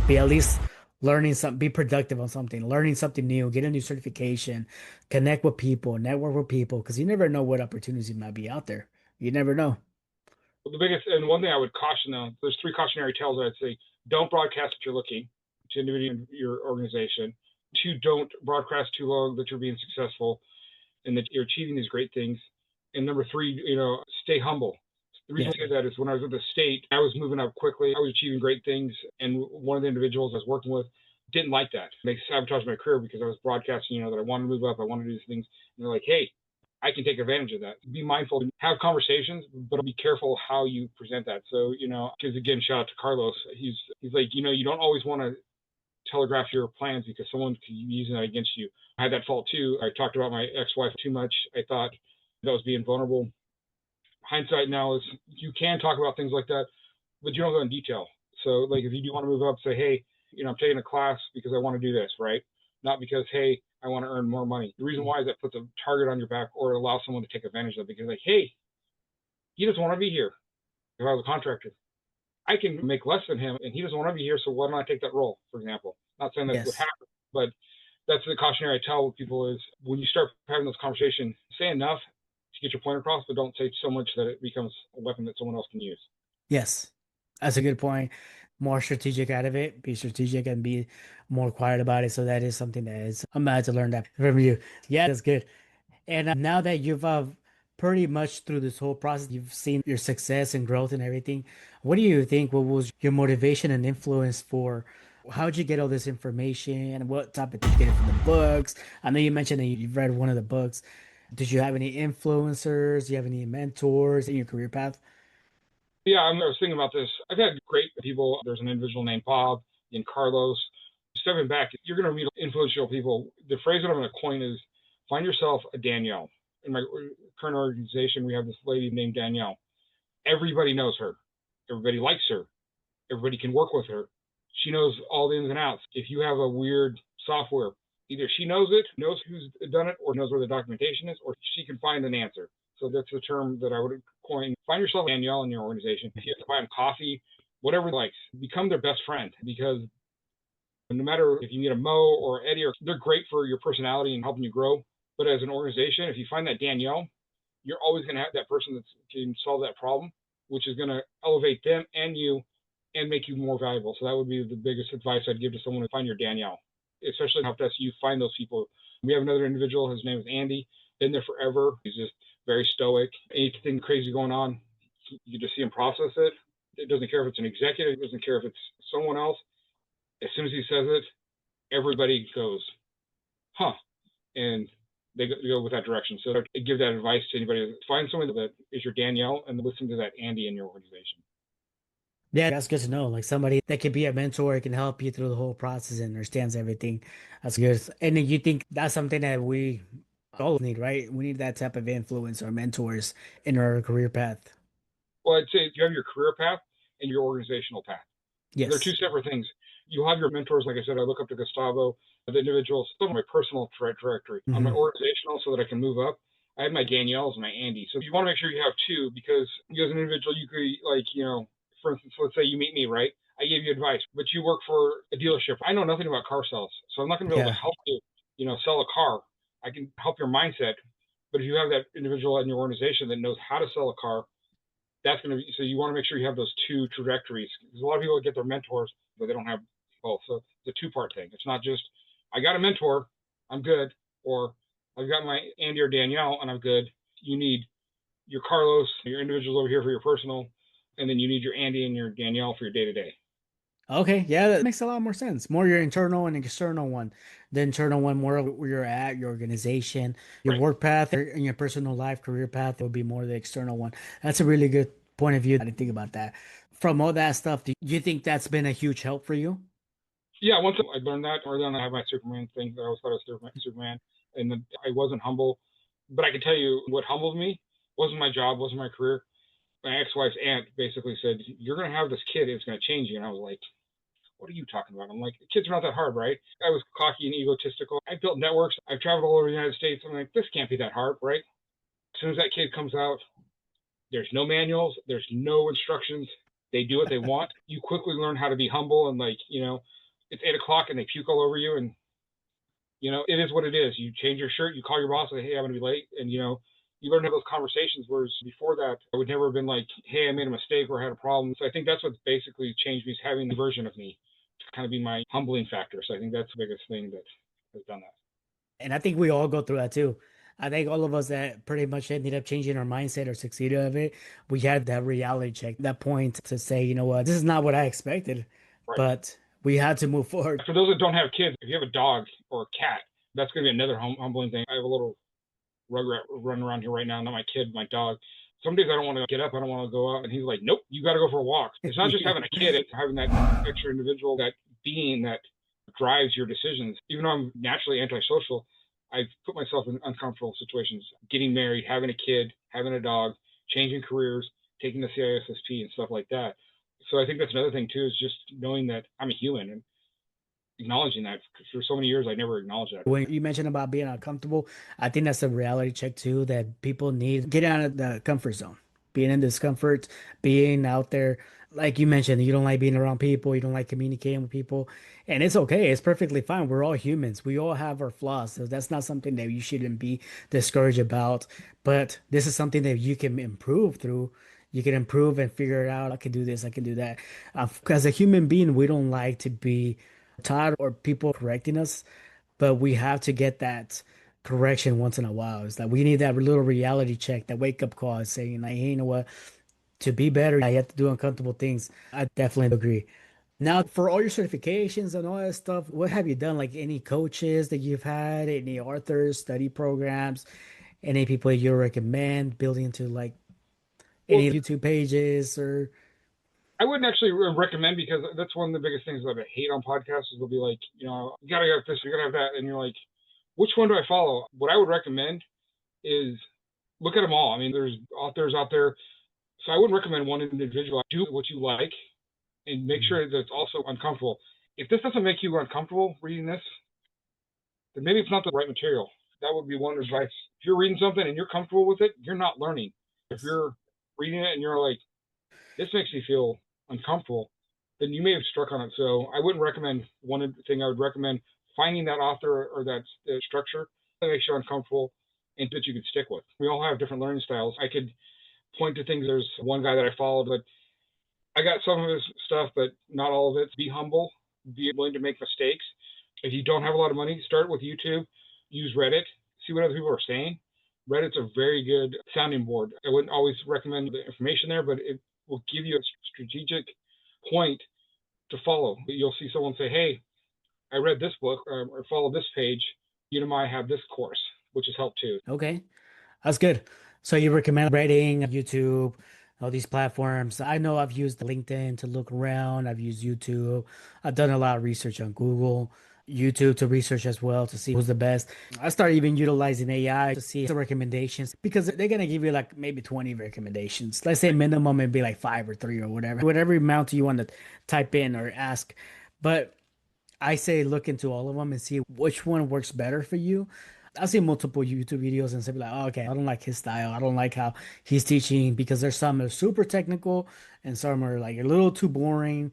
Be at least learning something, be productive on something, learning something new, get a new certification, connect with people, network with people, because you never know what opportunities might be out there. You never know. Well, the biggest and one thing I would caution though, there's three cautionary tales I'd say. Don't broadcast that you're looking to individual in your organization. Two, don't broadcast too long that you're being successful and that you're achieving these great things. And number three, stay humble. The reason Yeah. I say that is when I was at the state, I was moving up quickly. I was achieving great things. And one of the individuals I was working with didn't like that. They sabotaged my career because I was broadcasting, that I wanted to move up, I wanted to do these things. And they're like, hey, I can take advantage of that. Be mindful, have conversations, but be careful how you present that. So, because again, shout out to Carlos. He's like, you don't always want to telegraph your plans because someone could be using that against you. I had that fault too. I talked about my ex-wife too much. I thought that was being vulnerable. Hindsight now is you can talk about things like that, but you don't go in detail. So like if you do want to move up, say, hey, I'm taking a class because I want to do this, right? Not because, hey, I want to earn more money. The reason why is that puts a target on your back or allows someone to take advantage of it because like, hey, he doesn't want to be here. If I was a contractor, I can make less than him and he doesn't want to be here. So why don't I take that role, for example? Not saying that would Yes. happen, but that's the cautionary I tell people is when you start having those conversations, say enough to get your point across, but don't say so much that it becomes a weapon that someone else can use. Yes. That's a good point. More strategic out of it. Be strategic and be more quiet about it. So that is something that is, I'm glad to learn that from you. Yeah, that's good. And now that you've pretty much through this whole process, you've seen your success and growth and everything. What do you think? What was your motivation and influence for? How'd you get all this information? What type of did you get it from the books? I know you mentioned that you've read one of the books. Did you have any influencers? Do you have any mentors in your career path? Yeah, I was thinking about this. I've had great people. There's an individual named Bob and Carlos. Stepping back, you're going to meet influential people. The phrase that I'm going to coin is find yourself a Danielle. In my current organization, we have this lady named Danielle. Everybody knows her. Everybody likes her. Everybody can work with her. She knows all the ins and outs. If you have a weird software, either she knows it, knows who's done it, or knows where the documentation is, or she can find an answer. So that's the term that I would coin. Find yourself a Danielle in your organization. If you have to buy them coffee, whatever likes, become their best friend because no matter if you meet a Mo or Eddie, they're great for your personality and helping you grow. But as an organization, if you find that Danielle, you're always going to have that person that can solve that problem, which is going to elevate them and you and make you more valuable. So that would be the biggest advice I'd give to someone to find your Danielle, especially help us you find those people. We have another individual. His name is Andy. Been there forever. He's just very stoic. Anything crazy going on, you just see him process it. It doesn't care if it's an executive. It doesn't care if it's someone else. As soon as he says it, everybody goes, huh, and they go with that direction. So I give that advice to anybody. Find someone that is your Danielle and listen to that Andy in your organization. Yeah, that's good to know. Like somebody that can be a mentor, can help you through the whole process and understands everything. That's good. And then you think that's something that we all need, right? We need that type of influence or mentors in our career path. Well, I'd say you have your career path and your organizational path. They're two Yes. separate things. You'll have your mentors. Like I said, I look up to Gustavo, the individuals, still on my personal directory, on my Hmm. organizational so that I can move up. I have my Danielles and my Andy. So you want to make sure you have two because you as an individual, you could like, for instance, let's say you meet me, right? I gave you advice, but you work for a dealership. I know nothing about car sales, so I'm not going to be able Yeah. to help you, sell a car. I can help your mindset, but if you have that individual in your organization that knows how to sell a car, that's going to be so. You want to make sure you have those two trajectories because a lot of people get their mentors, but they don't have both. So it's a two-part thing. It's not just I got a mentor, I'm good, or I've got my Andy or Danielle and I'm good. You need your Carlos, your individuals over here for your personal, and then you need your Andy and your Danielle for your day to day. Okay, yeah, that makes a lot more sense. More your internal and external one. The internal one, more where you're at, your organization, your Right. work path, and your personal life, career path would be more the external one. That's a really good point of view. I didn't think about that. From all that stuff, do you think that's been a huge help for you? Yeah, once I learned that, or then I have my Superman thing that I always thought I was Superman, and then I wasn't humble. But I can tell you what humbled me wasn't my job, wasn't my career. My ex-wife's aunt basically said, "You're going to have this kid. It's going to change you." And I was like, "What are you talking about?" I'm like, "Kids are not that hard, right?" I was cocky and egotistical. I built networks. I've traveled all over the United States. I'm like, "This can't be that hard, right?" As soon as that kid comes out, there's no manuals. There's no instructions. They do what they want. You quickly learn how to be humble and like, it's 8 o'clock and they puke all over you, and it is what it is. You change your shirt, you call your boss, and say, "Hey, I'm gonna be late," and you learn to have those conversations. Whereas before that, I would never have been like, "Hey, I made a mistake or I had a problem." So I think that's what's basically changed me is having the version of me to kind of be my humbling factor. So I think that's the biggest thing that has done that. And I think we all go through that too. I think all of us that pretty much ended up changing our mindset or succeeded of it, we had that reality check, that point to say, you know what, this is not what I expected, Right. but we had to move forward. For those that don't have kids, if you have a dog or a cat, that's going to be another humbling thing. I have a little rugrat running around here right now, not my kid, my dog. Some days I don't want to get up, I don't want to go out, and he's like, "Nope, you got to go for a walk." It's not just having a kid; it's having that extra individual, that being that drives your decisions. Even though I'm naturally antisocial, I've put myself in uncomfortable situations. Getting married, having a kid, having a dog, changing careers, taking the CISSP and stuff like that. So I think that's another thing too, is just knowing that I'm a human and acknowledging that. For so many years, I never acknowledged that. When you mentioned about being uncomfortable, I think that's a reality check too that people need. Get out of the comfort zone, being in discomfort, being out there. Like you mentioned, you don't like being around people, you don't like communicating with people, and it's okay. It's perfectly fine. We're all humans. We all have our flaws. So that's not something that you shouldn't be discouraged about. But this is something that you can improve through. You can improve and figure it out. I can do this. I can do that. As a human being, we don't like to be taught or people correcting us, but we have to get that correction once in a while. It's like we need that little reality check, that wake up call saying like, hey, you know what? To be better, I have to do uncomfortable things. I definitely agree. Now, for all your certifications and all that stuff, what have you done? Like any coaches that you've had, any authors, study programs, any people you recommend building into like Well, any YouTube pages or I wouldn't actually recommend because that's one of the biggest things that I hate on podcasts is they'll be like, you gotta have this, you gotta have that, and you're like, which one do I follow? What I would recommend is look at them all. I mean, there's authors out there, so I wouldn't recommend one individual. Do what you like and make Mhm. sure that it's also uncomfortable. If this doesn't make you uncomfortable reading this, then maybe it's not the right material. That would be one advice. If you're reading something and you're comfortable with it, you're not learning. If Yes. you're reading it and you're like, this makes me feel uncomfortable, then you may have struck on it. So I wouldn't recommend one thing. I would recommend finding that author or that structure that makes you uncomfortable and that you can stick with. We all have different learning styles. I could point to things. There's one guy that I followed, but I got some of his stuff, but not all of it. Be humble, be willing to make mistakes. If you don't have a lot of money, start with YouTube, use Reddit, see what other people are saying. Reddit's a very good sounding board. I wouldn't always recommend the information there, but it will give you a strategic point to follow. You'll see someone say, "Hey, I read this book or follow this page. You might have this course," which has helped too. Okay. That's good. So you recommend Redding, YouTube, all these platforms. I know I've used LinkedIn to look around. I've used YouTube. I've done a lot of research on Google, YouTube to research as well to see who's the best. I started even utilizing AI to see the recommendations because they're gonna give you like maybe 20 recommendations. Let's say minimum it'd be like five or three or whatever, whatever amount you want to type in or ask. But I say look into all of them and see which one works better for you. I'll see multiple YouTube videos and say like, oh, okay, I don't like his style. I don't like how he's teaching because there's some that are super technical and some are like a little too boring,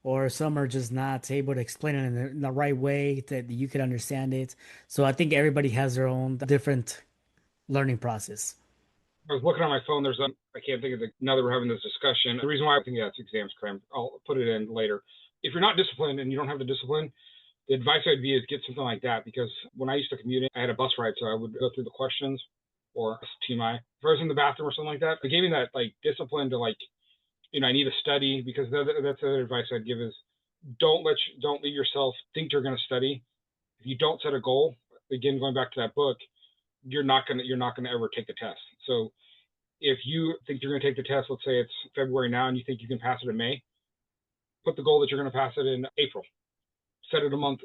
or some are just not able to explain it in the right way that you can understand it. So I think everybody has their own different learning process. I was looking on my phone. I can't think of now that we're having this discussion. The reason why I think that's exams cram, I'll put it in later. If you're not disciplined and you don't have the discipline, the advice I'd be is get something like that, because when I used to commute in, I had a bus ride, so I would go through the questions or TMI. If I was in the bathroom or something like that, it gave me that like discipline to like, I need to study, because that's the other advice I'd give is don't leave yourself think you're going to study. If you don't set a goal, again, going back to that book, you're not going to ever take the test. So if you think you're going to take the test, let's say it's February now, and you think you can pass it in May, put the goal that you're going to pass it in April. Set it a month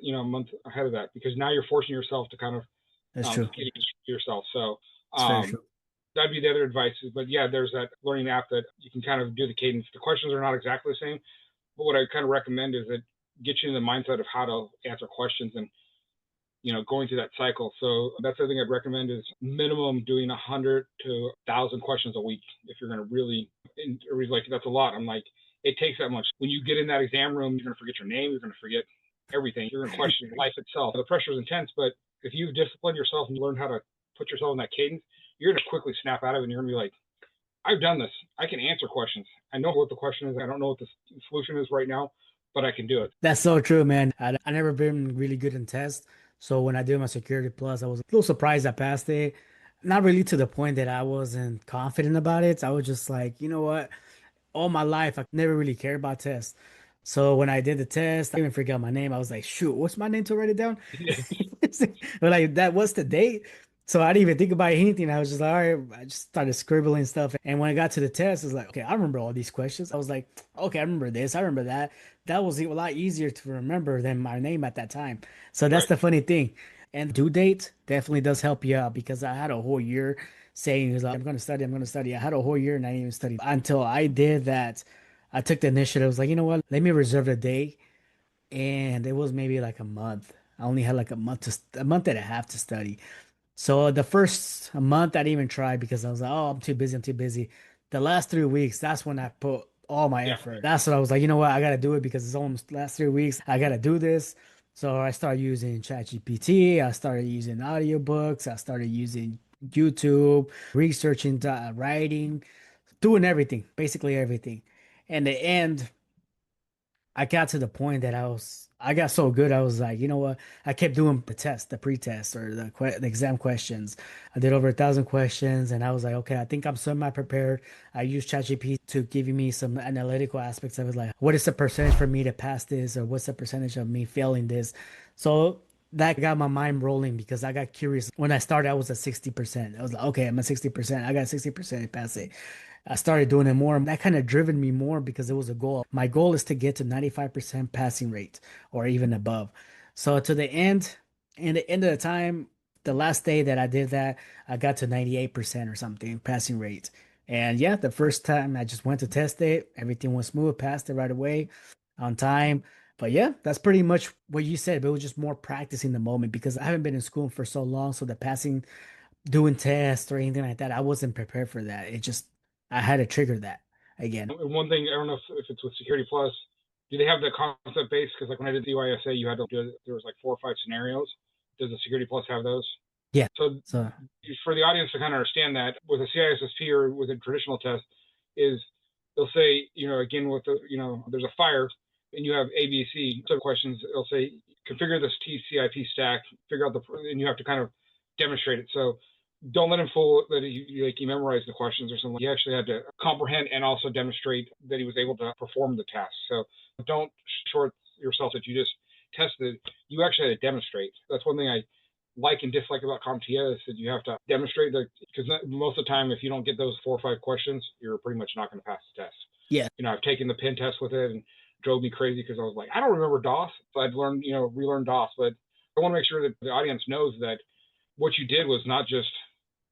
ahead of that, because now you're forcing yourself to kind of That's true. yourself. So It's very true. that'd be the other advice. But yeah, there's that learning app that you can kind of do the cadence. The questions are not exactly the same, but what I kind of recommend is that get you in the mindset of how to answer questions and going through that cycle. So that's the thing I'd recommend is minimum doing 100 to 1,000 questions a week. If you're going to really, everybody's like, that's a lot. I'm like, it takes that much. When you get in that exam room, you're going to forget your name. You're going to forget everything. You're going to question life itself. The pressure is intense, but if you discipline yourself and learn how to put yourself in that cadence, you're going to quickly snap out of it, and you're going to be like, I've done this. I can answer questions. I know what the question is. I don't know what the solution is right now, but I can do it. That's so true, man. I never been really good in tests. So when I did my Security Plus, I was a little surprised I passed it. Not really to the point that I wasn't confident about it. I was just like, you know what? All my life, I never really cared about tests. So when I did the test, I even forgot my name. I was like, shoot, what's my name to write it down? But like that, what's the date? So I didn't even think about anything. I was just like, all right, I just started scribbling stuff. And when I got to the test, I was like, okay, I remember all these questions. I was like, okay, I remember this, I remember that. That was a lot easier to remember than my name at that time. So that's Right. the funny thing. And due date definitely does help you out because I had a whole year saying, like, I'm going to study, I'm going to study. I had a whole year and I didn't even study until I did that. I took the initiative. I was like, you know what? Let me reserve a day. And it was maybe like a month. I only had like a month and a half to study. So the first month I didn't even try because I was like, oh, I'm too busy. I'm too busy. The last 3 weeks, that's when I put all my Yeah. effort. That's what I was like, you know what? I got to do it because it's almost last 3 weeks. I got to do this. So I started using ChatGPT. I started using audiobooks. I started using YouTube, researching, writing, doing everything, basically everything. And the end, I got to the point that I got so good. I was like, you know what? I kept doing the test, the pre-test or the exam questions. I did over 1,000 questions and I was like, okay, I think I'm semi-prepared. I used ChatGPT to give me some analytical aspects of it. Like, what is the percentage for me to pass this or what's the percentage of me failing this? So that got my mind rolling because I got curious. When I started, I was at 60%. I was like, okay, I'm at 60%. I got 60% to pass it. I started doing it more. That kind of driven me more because it was a goal. My goal is to get to 95% passing rate or even above. So to the end, in the end of the time, the last day that I did that, I got to 98% or something passing rate. And yeah, the first time I just went to test it, everything was smooth, passed it right away on time. But yeah, that's pretty much what you said. But it was just more practicing the moment because I haven't been in school for so long. So the passing, doing tests or anything like that, I wasn't prepared for that. It just I had to trigger that again. And one thing, I don't know if it's with Security Plus, do they have the concept base? Because like when I did the ISA, you had to do, there was like 4 or 5 scenarios. Does the Security Plus have those? Yeah. So So for the audience to kind of understand that with a CISSP or with a traditional test is they'll say, again, with the, there's a fire and you have ABC sort of questions. They'll say, configure this TCIP stack, figure out and you have to kind of demonstrate it. So don't let him fool that you memorize the questions or something. He actually had to comprehend and also demonstrate that he was able to perform the task. So don't short yourself that you just tested. You actually had to demonstrate. That's one thing I like and dislike about CompTIA is that you have to demonstrate that, because most of the time, if you don't get those 4 or 5 questions, you're pretty much not going to pass the test. yeah, I've taken the pen test with it and drove me crazy because I was like, I don't remember DOS. So I'd learned, relearn DOS. But I want to make sure that the audience knows that what you did was not just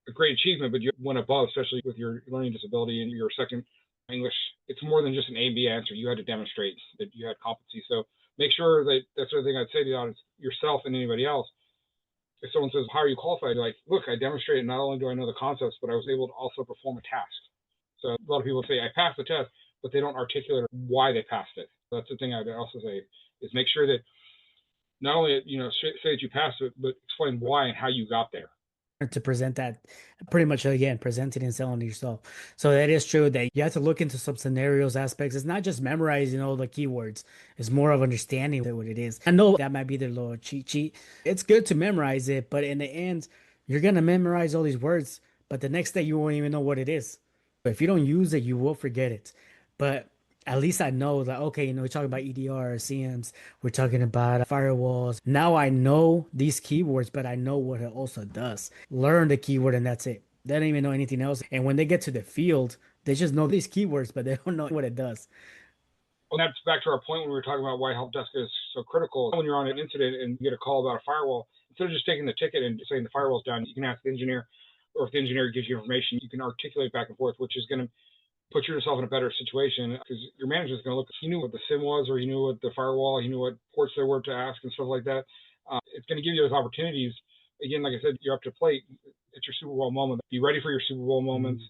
a great achievement, but you went above, especially with your learning disability and your second English. It's more than just an A and B answer. You had to demonstrate that you had competency. So make sure that that's the other thing I'd say to the audience, yourself and anybody else. If someone says, how are you qualified? Like, look, I demonstrated not only do I know the concepts, but I was able to also perform a task. So a lot of people say, I passed the test, but they don't articulate why they passed it. So that's the thing I'd also say is make sure that not only, say that you passed it, but explain why and how you got there. To present that pretty much again, present it and selling it yourself. So that is true that you have to look into some scenarios aspects. It's not just memorizing all the keywords. It's more of understanding what it is. I know that might be their little cheat sheet. It's good to memorize it, but in the end, you're gonna memorize all these words, but the next day you won't even know what it is. If you don't use it, you will forget it. But at least I know that, okay, we're talking about EDR, CMs, we're talking about firewalls. Now I know these keywords, but I know what it also does. Learn the keyword and that's it. They don't even know anything else. And when they get to the field, they just know these keywords, but they don't know what it does. Well, that's back to our point when we were talking about why help desk is so critical. When you're on an incident and you get a call about a firewall, instead of just taking the ticket and saying the firewall's down, you can ask the engineer, or if the engineer gives you information, you can articulate back and forth, which is going to put yourself in a better situation because your manager is going to look. He knew what the SIM was, or he knew what the firewall, he knew what ports there were to ask and stuff like that. It's going to give you those opportunities. Again, like I said, you're up to plate. It's your Super Bowl moment. Be ready for your Super Bowl moments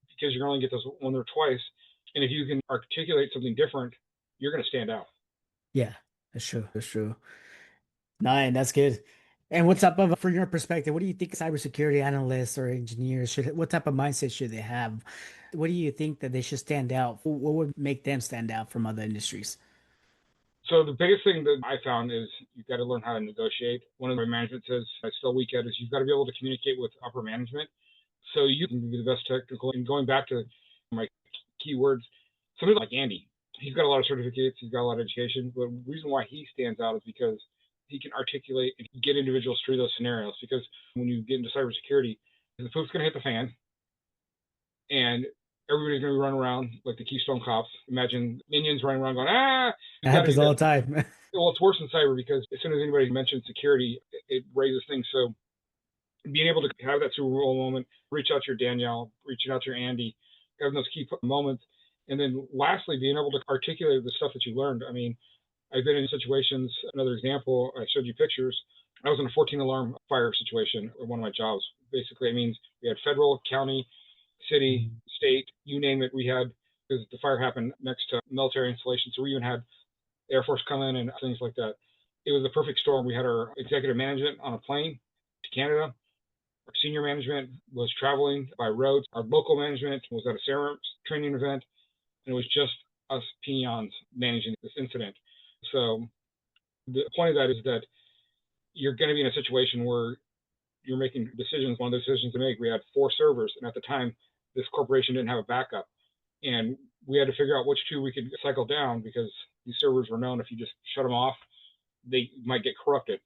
because you're going to get those one or twice. And if you can articulate something different, you're going to stand out. Yeah, that's true. That's true. Nine, that's good. And what's up of from your perspective? What do you think cybersecurity analysts or engineers should, what type of mindset should they have? What do you think that they should stand out? What would make them stand out from other industries? So the biggest thing that I found is you've got to learn how to negotiate. One of my management says I still weak at is you've got to be able to communicate with upper management so you can be the best technical. And going back to my keywords, somebody like Andy, he's got a lot of certificates, he's got a lot of education, but the reason why he stands out is because he can articulate and get individuals through those scenarios. Because when you get into cybersecurity, the poop's going to hit the fan, and everybody's going to be running around like the Keystone Cops. Imagine minions running around going, That you got to happens do all that. the time. Well, it's worse in cyber because as soon as anybody mentions security, it raises things. So being able to have that Super Bowl moment, reach out to your Danielle, reaching out to your Andy, having those key moments. And then lastly, being able to articulate the stuff that you learned. I mean, I've been in situations, another example, I showed you pictures. I was in a 14 alarm fire situation at one of my jobs. Basically, it means we had federal, county, city, state, you name it. We had, because the fire happened next to military installation. So we even had Air Force come in and things like that. It was a perfect storm. We had our executive management on a plane to Canada. Our senior management was traveling by roads. Our local management was at a CERMS training event. And it was just us peons managing this incident. So the point of that is that you're going to be in a situation where you're making decisions. One of the decisions to make, we had 4 servers. And at the time, this corporation didn't have a backup. And we had to figure out which 2 we could cycle down because these servers were known if you just shut them off, they might get corrupted.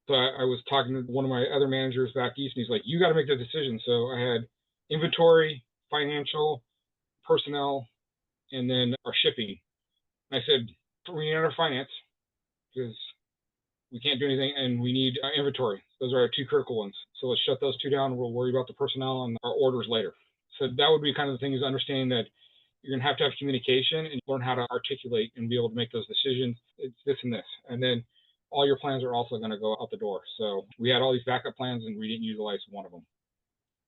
So I was talking to one of my other managers back east, and he's like, you got to make the decision. So I had inventory, financial, personnel, and then our shipping. And I said, we need our finance because we can't do anything, and we need inventory. Those are our 2 critical ones. So let's shut those 2 down. We'll worry about the personnel and our orders later. So that would be kind of the thing, is understanding that you're going to have communication and learn how to articulate and be able to make those decisions. It's this and this. And then all your plans are also going to go out the door. So we had all these backup plans and we didn't utilize one of them.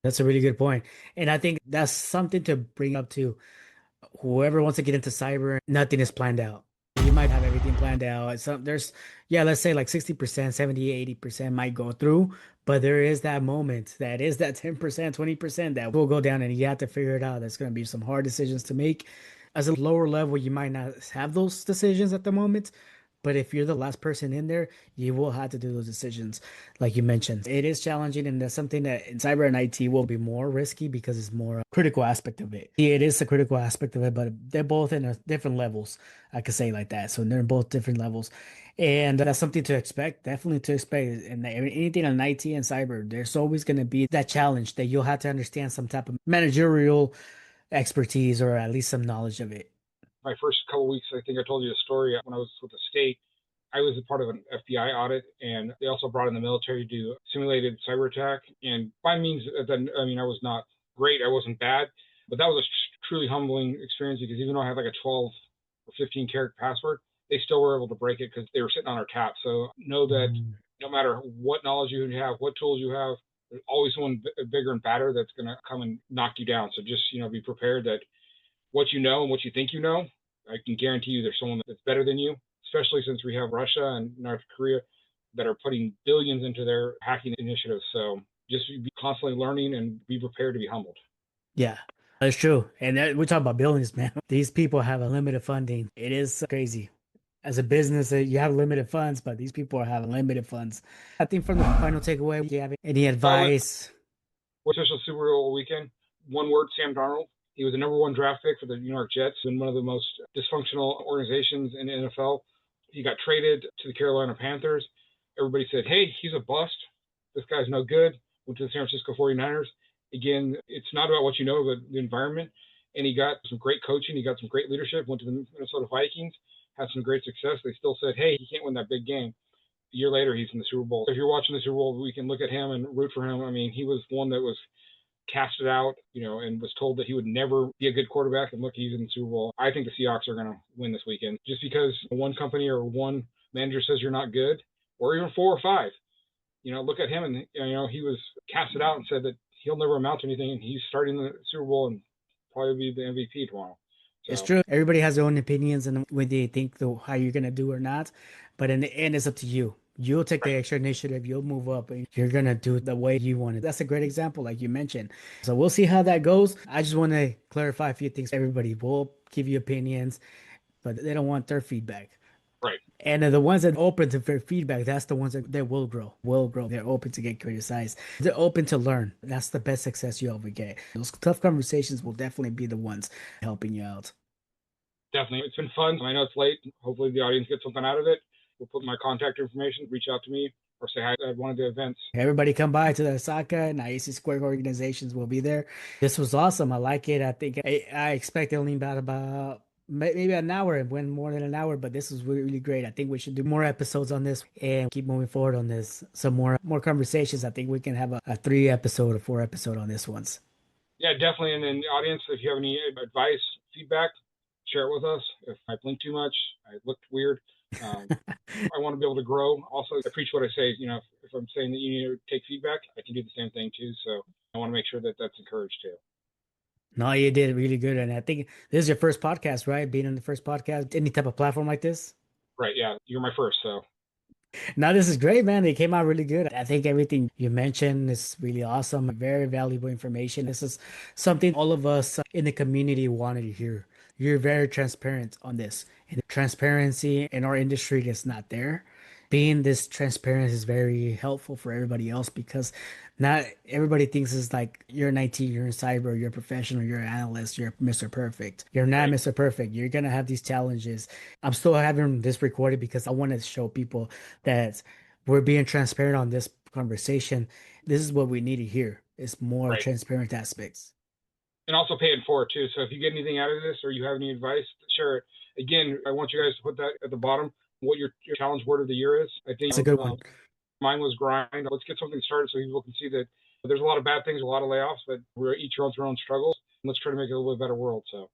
That's a really good point. And I think that's something to bring up to whoever wants to get into cyber. Nothing is planned out. You might have everything planned out. There's, yeah, let's say like 60%, 70, 80% might go through, but there is that moment that is that 10%, 20% that will go down and you have to figure it out. There's going to be some hard decisions to make. As a lower level, you might not have those decisions at the moment, but if you're the last person in there, you will have to do those decisions, like you mentioned. It is challenging, and that's something that in cyber and IT will be more risky because it's more a critical aspect of it. Yeah, it is a critical aspect of it, but they're both in different levels. I could say like that. So they're both different levels, and that's something to expect. Definitely to expect. And anything in IT and cyber, there's always going to be that challenge that you'll have to understand some type of managerial expertise or at least some knowledge of it. My first couple of weeks, I think I told you a story when I was with the state. I was a part of an FBI audit, and they also brought in the military to do simulated cyber attack. And by means, then I mean I was not great, I wasn't bad, but that was a truly humbling experience because even though I had like a 12 or 15 character password, they still were able to break it because they were sitting on our tap. So know that Mm. no matter what knowledge you have, what tools you have, there's always someone bigger and badder that's going to come and knock you down. So just, be prepared that what you know and what you think you know, I can guarantee you there's someone that's better than you, especially since we have Russia and North Korea that are putting billions into their hacking initiatives. So just be constantly learning and be prepared to be humbled. Yeah, that's true. And we talk about billions, man. These people have unlimited funding. It is crazy. As a business, you have limited funds, but these people have unlimited funds. I think from the final takeaway, do you have any Well, advice? official Super Bowl weekend, one word, Sam Darnold. He was the number one draft pick for the New York Jets in one of the most dysfunctional organizations in the NFL. He got traded to the Carolina Panthers. Everybody said, hey, he's a bust. This guy's no good. Went to the San Francisco 49ers. Again, it's not about what you know, but the environment. And he got some great coaching. He got some great leadership. Went to the Minnesota Vikings, had some great success. They still said, hey, he can't win that big game. A year later, he's in the Super Bowl. If you're watching the Super Bowl, we can look at him and root for him. I mean, he was one that was casted out, and was told that he would never be a good quarterback. And look, he's in the Super Bowl. I think the Seahawks are going to win this weekend. Just because one company or one manager says you're not good, or even 4 or 5, look at him, and he was casted out and said that he'll never amount to anything, and he's starting the Super Bowl and probably be the MVP tomorrow. It's So true. Everybody has their own opinions and what they think how you're gonna do or not. But in the end, it's up to you. You'll take the right, extra initiative. You'll move up, and you're gonna do it the way you want it. That's a great example, like you mentioned. So we'll see how that goes. I just want to clarify a few things. Everybody will give you opinions, but they don't want their feedback. right. And the ones that are open to fair feedback, that's the ones that will grow, will grow. They're open to get criticized. They're open to learn. That's the best success you'll ever get. Those tough conversations will definitely be the ones helping you out. Definitely. It's been fun. I know it's late. Hopefully the audience gets something out of it. We'll put my contact information, reach out to me, or say hi at one of the events. Everybody come by to the ISACA and IAC Square organizations will be there. This was awesome. I like it. I think I expected only about maybe an hour. It went more than an hour, but this was really, really great. I think we should do more episodes on this and keep moving forward on this. Some more conversations. I think we can have a 3 episode or 4 episode on this ones. Yeah, definitely. And then the audience, if you have any advice, feedback, share it with us. If I blink too much, I looked weird. Um, I want to be able to grow. Also, I preach what I say. If I'm saying that you need to take feedback, I can do the same thing too. So I want to make sure that that's encouraged too. No, you did really good. And I think this is your first podcast, right? Being on the first podcast, any type of platform like this? Right. Yeah. You're my first. So No, this is great, man. They came out really good. I think everything you mentioned is really awesome. Very valuable information. This is something all of us in the community wanted to hear. You're very transparent on this. And the transparency in our industry is not there. Being this transparent is very helpful for everybody else because not everybody thinks it's like you're in IT, you're in cyber, you're a professional, you're an analyst, you're Mr. Perfect. You're not right, Mr. Perfect. You're gonna have these challenges. I'm still having this recorded because I want to show people that we're being transparent on this conversation. This is what we need to hear. It's more right. transparent aspects. And also pay it forward too. So if you get anything out of this or you have any advice, share it. Again, I want you guys to put that at the bottom. What your challenge word of the year is. I think It's a good one. mine was grind. Let's get something started so people can see that there's a lot of bad things, a lot of layoffs, but we're each on our own struggles. Let's try to make it a little bit better world. So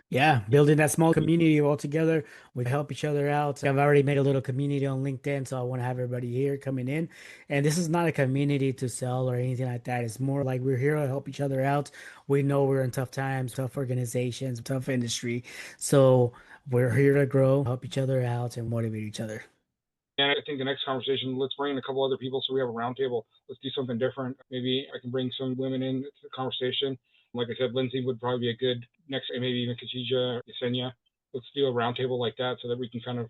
Yeah, building that small community all together. We help each other out. I've already made a little community on LinkedIn, so I want to have everybody here coming in. And this is not a community to sell or anything like that. It's more like we're here to help each other out. We know we're in tough times, tough organizations, tough industry. So we're here to grow, help each other out, and motivate each other. and I think the next conversation, let's bring in a couple other people so we have a roundtable. Let's do something different. Maybe I can bring some women in to the conversation. Like I said, Lindsay would probably be a good next, maybe even Khadija, Yesenia. Let's do a roundtable like that so that we can kind of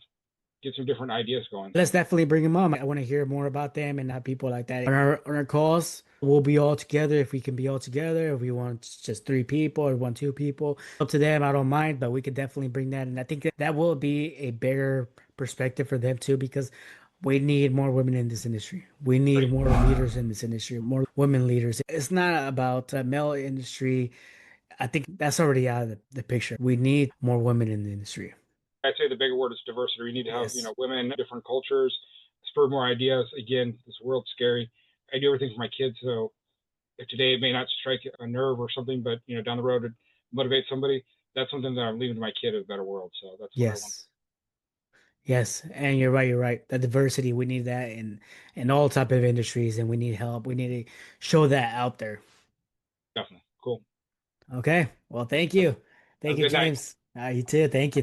get some different ideas going. Let's definitely bring them on. I want to hear more about them and have people like that on our calls. We'll be all together if we can be all together. If we want just 3 people or 1, 2 people, up to them. I don't mind, but we could definitely bring that. And I think that will be a bigger perspective for them too, because we need more women in this industry. We need Right. more leaders in this industry, more women leaders. It's not about a male industry. I think that's already out of the picture. We need more women in the industry. I'd say the bigger word is diversity. We need to have, Yes. women, different cultures, spur more ideas. Again, this world's scary. I do everything for my kids. So if today it may not strike a nerve or something, but, down the road it motivate somebody, that's something that I'm leaving to my kid, a better world. So that's what I want. Yes. Yes, and you're right. You're right. The diversity, we need that in all type of industries, and we need help. We need to show that out there. Definitely. Cool. Okay. Well, thank Have you. have Thank a you, good night. James. You too. Thank you.